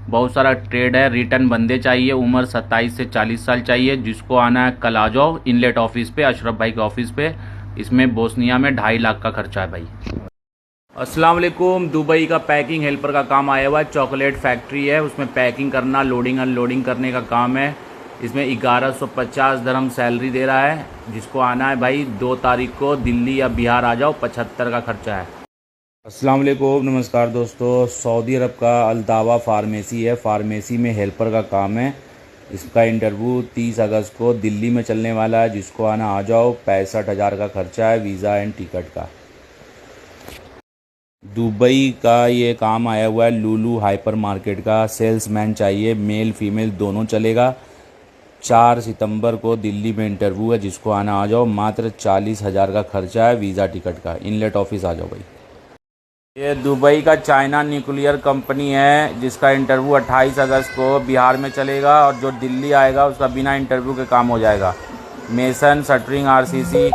[SPEAKER 1] बहुत सारा ट्रेड है। रिटर्न बंदे चाहिए। उम्र 27 से 40 साल चाहिए। जिसको आना है कल आ जाओ इनलेट ऑफिस पे, अशरफ भाई के ऑफिस पे। इसमें बोस्निया में 2.5 लाख का खर्चा है भाई। अस्सलाम वालेकुम। दुबई का पैकिंग हेल्पर का काम आया हुआ है। चॉकलेट फैक्ट्री है, उसमें पैकिंग करना, लोडिंग अनलोडिंग करने का काम है। इसमें 1150 दरहम सैलरी दे रहा है। जिसको आना है भाई 2 तारीख को दिल्ली या बिहार आ जाओ। 75 का खर्चा है। अस्सलाम वालेकुम, नमस्कार दोस्तों। सऊदी अरब का अल्दावा फार्मेसी है, फार्मेसी में हेल्पर का काम है। इसका इंटरव्यू 30 अगस्त को दिल्ली में चलने वाला है। जिसको आना आ जाओ। 65,000 का खर्चा है वीज़ा एंड टिकट का। दुबई का ये काम आया हुआ है लुलु हाइपर मार्केट का। सेल्समैन चाहिए, मेल फीमेल दोनों चलेगा। 4 सितंबर को दिल्ली में इंटरव्यू है। जिसको आना आ जाओ। मात्र 40,000 का खर्चा है वीज़ा टिकट का। इनलेट ऑफिस आ जाओ भाई। ये दुबई का चाइना न्यूक्लियर कंपनी है, जिसका इंटरव्यू 28 अगस्त को बिहार में चलेगा। और जो दिल्ली आएगा उसका बिना इंटरव्यू के काम हो जाएगा। Mason, shuttering, RCC,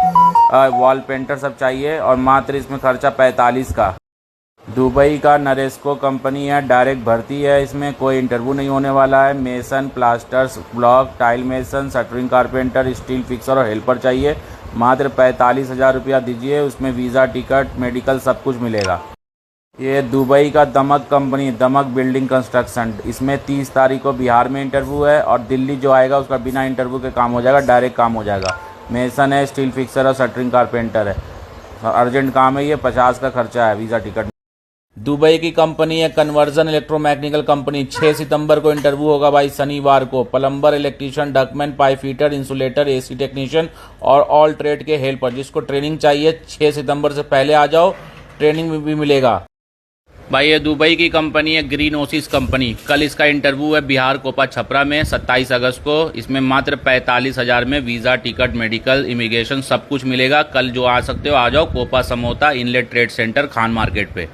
[SPEAKER 1] wall painter सब चाहिए। और मात्र इसमें खर्चा 45 का। दुबई का नरेस्को कंपनी है, डायरेक्ट भर्ती है। इसमें कोई इंटरव्यू नहीं होने वाला है। Mason, plasters, block, tile mason, shuttering carpenter, steel fixer और हेल्पर चाहिए। मात्र 45,000 रुपया दीजिए। उसमें वीज़ा टिकट मेडिकल सब कुछ मिलेगा। ये दुबई का दमक कंपनी, दमक बिल्डिंग कंस्ट्रक्शन। इसमें 30 तारीख को बिहार में इंटरव्यू है। और दिल्ली जो आएगा उसका बिना इंटरव्यू के काम हो जाएगा, डायरेक्ट काम हो जाएगा। मेसन है, स्टील फिक्सर और शटरिंग कारपेंटर है। अर्जेंट काम है ये। 50 का खर्चा है वीज़ा टिकट। दुबई की कंपनी है कन्वर्जन इलेक्ट्रोमैकेनिकल कंपनी। 6 सितंबर को इंटरव्यू होगा भाई, शनिवार को। Plumber, electrician, ductman, pipe fitter, insulator, AC technician और ऑल ट्रेड के हेल्पर। जिसको ट्रेनिंग चाहिए 6 सितंबर से पहले आ जाओ। ट्रेनिंग भी मिलेगा भाई। ये दुबई की कंपनी है ग्रीन ओसिस कंपनी। कल इसका इंटरव्यू है बिहार कोपा छपरा में 27 अगस्त को। इसमें मात्र 45,000 में वीज़ा टिकट मेडिकल इमिग्रेशन सब कुछ मिलेगा। कल जो आ सकते हो आ जाओ। कोपा समोता inlet trade centre Khan market पे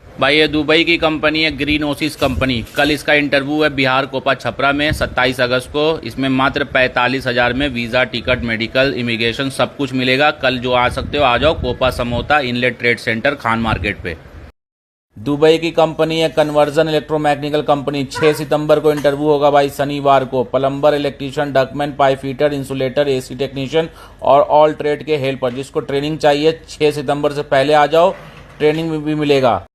[SPEAKER 1] भाई। ये दुबई की कंपनी है ग्रीन ओसिस कंपनी। कल इसका इंटरव्यू है बिहार कोपा छपरा में 27 अगस्त को। इसमें मात्र 45,000 में वीज़ा टिकट मेडिकल इमिग्रेशन सब कुछ मिलेगा। कल जो आ सकते हो आ जाओ। कोपा समोता inlet trade centre Khan market पे। दुबई की कंपनी है कन्वर्जन इलेक्ट्रोमैकेनिकल कंपनी। 6 सितंबर को इंटरव्यू होगा भाई, शनिवार को। Plumber, electrician, ductman, pipe fitter, insulator, AC technician और ऑल ट्रेड के हेल्पर। जिसको ट्रेनिंग चाहिए 6 सितंबर से पहले आ जाओ। ट्रेनिंग भी मिलेगा।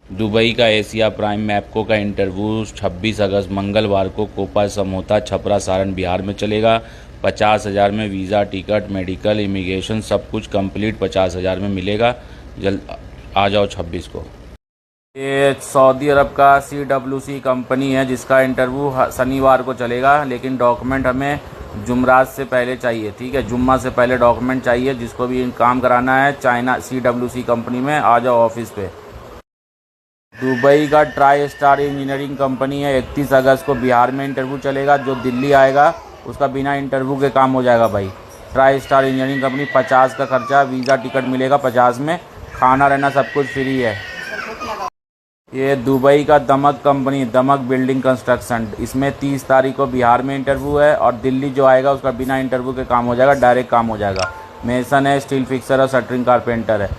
[SPEAKER 1] दुबई का एशिया प्राइम मैपको का इंटरव्यू 26 अगस्त मंगलवार को कोपा समोता छपरा सारण बिहार में चलेगा। 50,000 में वीज़ा टिकट मेडिकल इमिग्रेशन सब कुछ कंप्लीट 50,000 में मिलेगा। जल्द आ जाओ 26 को। ये सऊदी अरब का CWC कंपनी है, जिसका इंटरव्यू शनिवार को चलेगा। लेकिन डॉक्यूमेंट हमें
[SPEAKER 2] जुमरात से पहले चाहिए, ठीक है, जुम्मा से पहले डॉक्यूमेंट चाहिए। जिसको भी काम कराना है चाइना CWC कंपनी में आ जाओ ऑफिस पे। दुबई का ट्राई स्टार इंजीनियरिंग कंपनी है। 31 अगस्त को बिहार में इंटरव्यू चलेगा। जो दिल्ली आएगा उसका बिना इंटरव्यू के काम हो जाएगा भाई। ट्राई स्टार इंजीनियरिंग कंपनी, 50 का खर्चा, वीज़ा टिकट मिलेगा 50 में, खाना रहना सब कुछ फ्री है। ये दुबई का दमक कंपनी, दमक बिल्डिंग कंस्ट्रक्शन, इसमें 30 तारीख को बिहार में इंटरव्यू है और दिल्ली जो आएगा उसका बिना इंटरव्यू के काम हो जाएगा, डायरेक्ट काम हो जाएगा। मेसन है, स्टील फिक्सर और शटरिंग कारपेंटर है।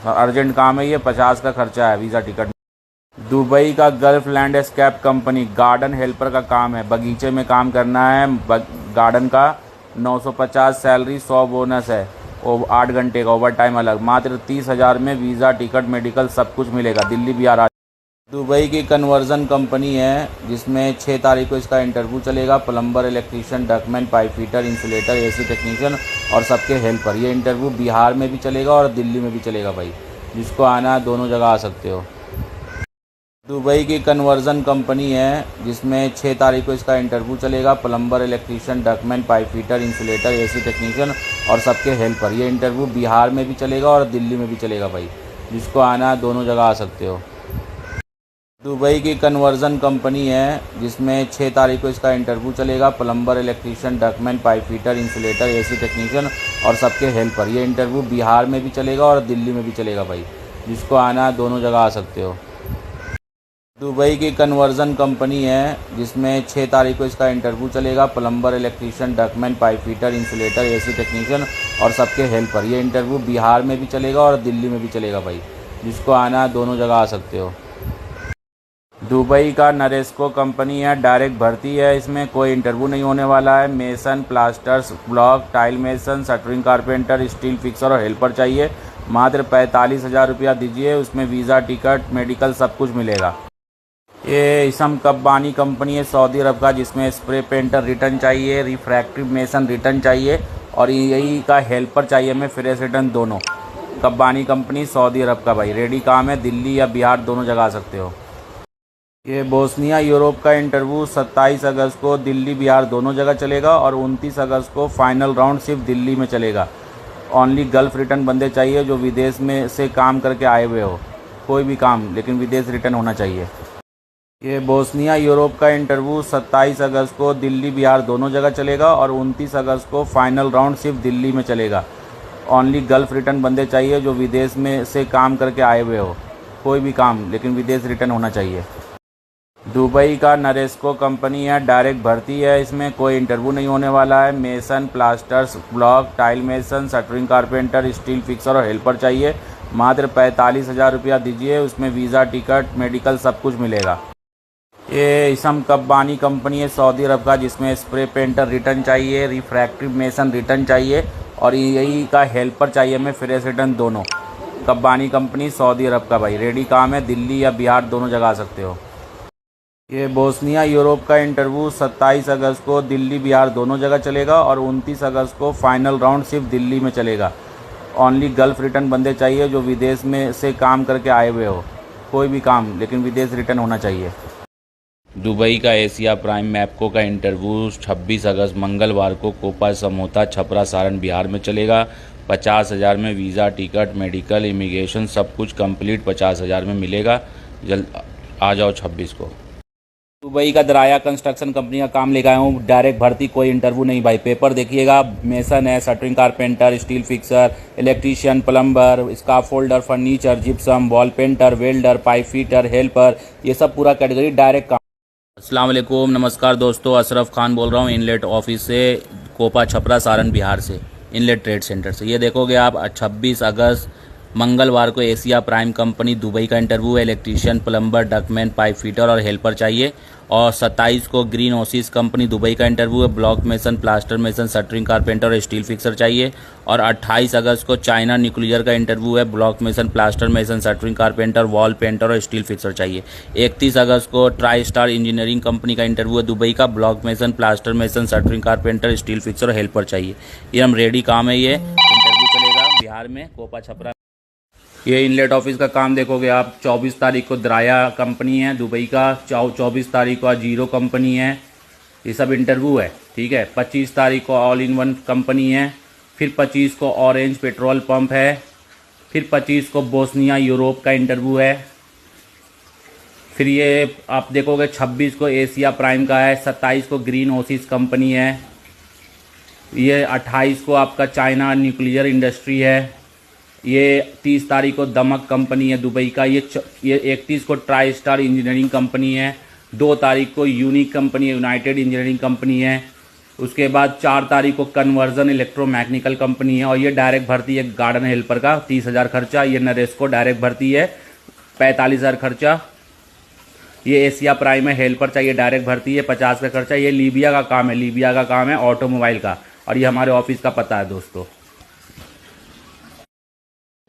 [SPEAKER 2] अर्जेंट काम है ये, 50 का खर्चा है, वीज़ा टिकट। दुबई का gulf landscape company, garden helper का काम है, बगीचे में काम करना है गार्डन का। 950 सैलरी, 100 बोनस है, 8 घंटे का ओवर टाइम अलग। मात्र 30,000 में वीज़ा टिकट मेडिकल सब कुछ मिलेगा, दिल्ली बिहार। दुबई की कन्वर्जन कंपनी है जिसमें 6 तारीख को इसका इंटरव्यू चलेगा। Plumber, electrician, ductman, pipe fitter, insulator, AC technician और सबके हेल्पर। ये इंटरव्यू बिहार में भी चलेगा और दिल्ली में भी चलेगा भाई। जिसको आना है दोनों जगह आ सकते हो। दुबई की कन्वर्जन कंपनी है जिसमें 6 तारीख को इसका इंटरव्यू चलेगा। Plumber, electrician, ductman, pipe fitter, insulator, AC technician और सबके हेल्पर। ये इंटरव्यू बिहार में भी चलेगा और दिल्ली में भी चलेगा भाई। जिसको आना है दोनों जगह आ सकते हो। दुबई की कन्वर्जन कंपनी है जिसमें 6 तारीख को इसका इंटरव्यू चलेगा। Plumber, electrician, ductman, pipe fitter, insulator, AC technician और सबके हेल्पर। ये इंटरव्यू बिहार में भी चलेगा और दिल्ली में भी चलेगा भाई। जिसको आना है दोनों जगह आ सकते हो। दुबई की कन्वर्जन कंपनी है जिसमें 6 तारीख को इसका इंटरव्यू चलेगा। Plumber, electrician, ductman, pipe fitter, insulator, AC technician और सबके हेल्पर। ये इंटरव्यू बिहार में भी चलेगा और दिल्ली में भी चलेगा भाई। जिसको आना है दोनों जगह आ सकते हो। दुबई का नरेस्को कंपनी है, डायरेक्ट भर्ती है, इसमें कोई इंटरव्यू नहीं होने वाला है। Mason, plasters, block, tile mason, shuttering carpenter, steel fixer और हेल्पर चाहिए। मात्र 45,000 रुपया दीजिए, उसमें वीज़ा टिकट मेडिकल सब कुछ मिलेगा। ये इसम कब्बानी कंपनी है, सऊदी अरब का, जिसमें स्प्रे पेंटर रिटर्न चाहिए, रिफ्रैक्टिव मेसन रिटर्न चाहिए और यही का हेल्पर चाहिए हमें, फ्रेश रिटर्न दोनों। कब्बानी कंपनी, सऊदी अरब का भाई, रेडी काम है, दिल्ली या बिहार दोनों जगह आ सकते हो। ये बोस्निया यूरोप का इंटरव्यू 27 अगस्त को दिल्ली बिहार दोनों जगह चलेगा और 29 अगस्त को फाइनल राउंड सिर्फ दिल्ली में चलेगा। ओनली गल्फ रिटर्न बंदे चाहिए जो विदेश में से काम करके आए हुए हो, कोई भी काम, लेकिन विदेश रिटर्न होना चाहिए। ये बोस्निया यूरोप का इंटरव्यू 27 अगस्त को दिल्ली बिहार दोनों जगह चलेगा और 29 अगस्त को फाइनल राउंड सिर्फ दिल्ली में चलेगा। ओनली गल्फ रिटर्न बंदे चाहिए जो विदेश में से काम करके आए हुए हो, कोई भी काम, लेकिन विदेश रिटर्न होना चाहिए। दुबई का नरेस्को कंपनी है, डायरेक्ट भर्ती है, इसमें कोई इंटरव्यू नहीं होने वाला है। Mason, plasters, block, tile mason, shuttering carpenter, steel fixer और हेल्पर चाहिए। मात्र 45,000 रुपया दीजिए, उसमें वीज़ा टिकट मेडिकल सब कुछ मिलेगा। ये इसम कब्बानी कंपनी है, सऊदी अरब का, जिसमें स्प्रे पेंटर रिटर्न चाहिए, रिफ्रैक्टिव मेसन रिटर्न चाहिए और यही का हेल्पर चाहिए हमें, फ्रेश रिटर्न दोनों। कब्बानी कंपनी, सऊदी अरब का भाई, रेडी काम है, दिल्ली या बिहार दोनों जगह आ सकते हो। ये बोस्निया यूरोप का इंटरव्यू 27 अगस्त को दिल्ली बिहार दोनों जगह चलेगा और 29 अगस्त को फाइनल राउंड सिर्फ दिल्ली में चलेगा। ओनली गल्फ रिटर्न बंदे चाहिए जो विदेश में से काम करके आए हुए हो, कोई भी काम, लेकिन विदेश रिटर्न होना चाहिए। दुबई का एशिया प्राइम मैप्को का इंटरव्यू 26 अगस्त मंगलवार को कोपा समोता, छपरा, सारण, बिहार में चलेगा। 50,000 में वीज़ा टिकट मेडिकल इमिग्रेशन सब कुछ कंप्लीट 50,000 में मिलेगा। जल्द आ जाओ 26 को। दुबई का दराया कंस्ट्रक्शन कंपनी का काम लेकर आया हूँ, डायरेक्ट भर्ती, कोई इंटरव्यू नहीं भाई। पेपर देखिएगा, मेसन है, shuttering carpenter, steel fixer, electrician, plumber, scaffolder, furniture, gypsum, wall painter, welder, pipe fitter, helper, ये सब पूरा कैटेगरी डायरेक्ट काम। अस्सलाम वालेकुम, नमस्कार दोस्तों, अशरफ खान बोल रहा हूँ इनलेट ऑफिस से, कोपा, छपरा, सारण, बिहार से, इनलेट ट्रेड सेंटर से। ये देखोगे आप 26 अगस्त मंगलवार को एशिया प्राइम कंपनी दुबई का इंटरव्यू है, इलेक्ट्रीशियन, प्लम्बर, डकमैन, पाइप फिटर और हेल्पर चाहिए। और 27 को ग्रीन ओसिस कंपनी दुबई का इंटरव्यू है, block mason, plaster mason, shuttering carpenter और स्टील फिक्सर चाहिए। और 28 अगस्त को चाइना न्यूक्लियर का इंटरव्यू है, block mason, plaster mason, shuttering carpenter, wall painter और स्टील फिक्सर चाहिए। 31 अगस्त को ट्राई स्टार इंजीनियरिंग कंपनी का इंटरव्यू है दुबई का, block mason, plaster mason, shuttering carpenter, steel fixer और हेल्पर चाहिए। ये हम रेडी काम है, ये इंटरव्यू चलेगा बिहार में, कोपा, छपरा। ये इनलेट ऑफिस का काम देखोगे आप, 24 तारीख को दराया कंपनी है दुबई का, 24 तारीख को जीरो कंपनी है,
[SPEAKER 1] ये सब इंटरव्यू है, ठीक है। 25 तारीख को ऑल इन वन कंपनी है, फिर 25 को ऑरेंज पेट्रोल पंप है, फिर 25 को बोस्निया यूरोप का इंटरव्यू है, फिर ये आप देखोगे 26 को एशिया प्राइम का है, 27 को ग्रीन ओसिस कंपनी है, ये 28 को आपका चाइना न्यूक्लियर इंडस्ट्री है, ये 30 तारीख को दमक कंपनी है दुबई का, ये 31 को ट्राई स्टार इंजीनियरिंग कंपनी है, 2 तारीख को यूनिक कंपनी है, यूनाइटेड इंजीनियरिंग कंपनी है, उसके बाद 4 तारीख को कन्वर्जन इलेक्ट्रोमैकेनिकल कंपनी है, और ये डायरेक्ट भर्ती है गार्डन हेल्पर का 30,000 खर्चा, ये नरेस्को डायरेक्ट भर्ती है 45,000 खर्चा, ये एशिया प्राइम है हेल्पर चाहिए डायरेक्ट भर्ती है 50 का खर्चा, ये लीबिया का काम है, लीबिया का काम है ऑटोमोबाइल का, और ये हमारे ऑफिस का पता है दोस्तों।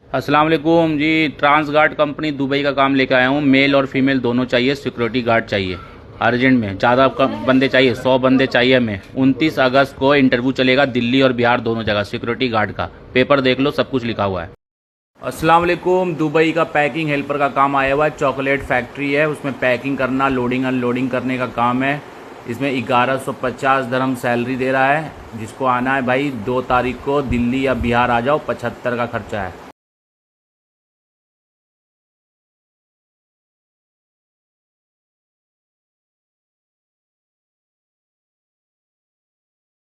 [SPEAKER 1] अस्सलाम वालेकुम जी, ट्रांसगार्ड कंपनी दुबई का काम लेकर आया हूँ। मेल और फीमेल दोनों चाहिए, सिक्योरिटी गार्ड चाहिए अर्जेंट में, ज़्यादा बंदे चाहिए, 100 बंदे चाहिए हमें। 29 अगस्त को इंटरव्यू चलेगा दिल्ली और बिहार दोनों जगह, सिक्योरिटी गार्ड का। पेपर देख लो, सब कुछ लिखा हुआ है। अस्सलाम वालेकुम, दुबई का पैकिंग हेल्पर का काम आया हुआ है। चॉकलेट फैक्ट्री है, उसमें पैकिंग करना, लोडिंग अनलोडिंग करने का काम है। इसमें 1150 दिरहम सैलरी दे रहा है। जिसको आना है भाई 2 तारीख को दिल्ली या बिहार आ जाओ, 75 का खर्चा है।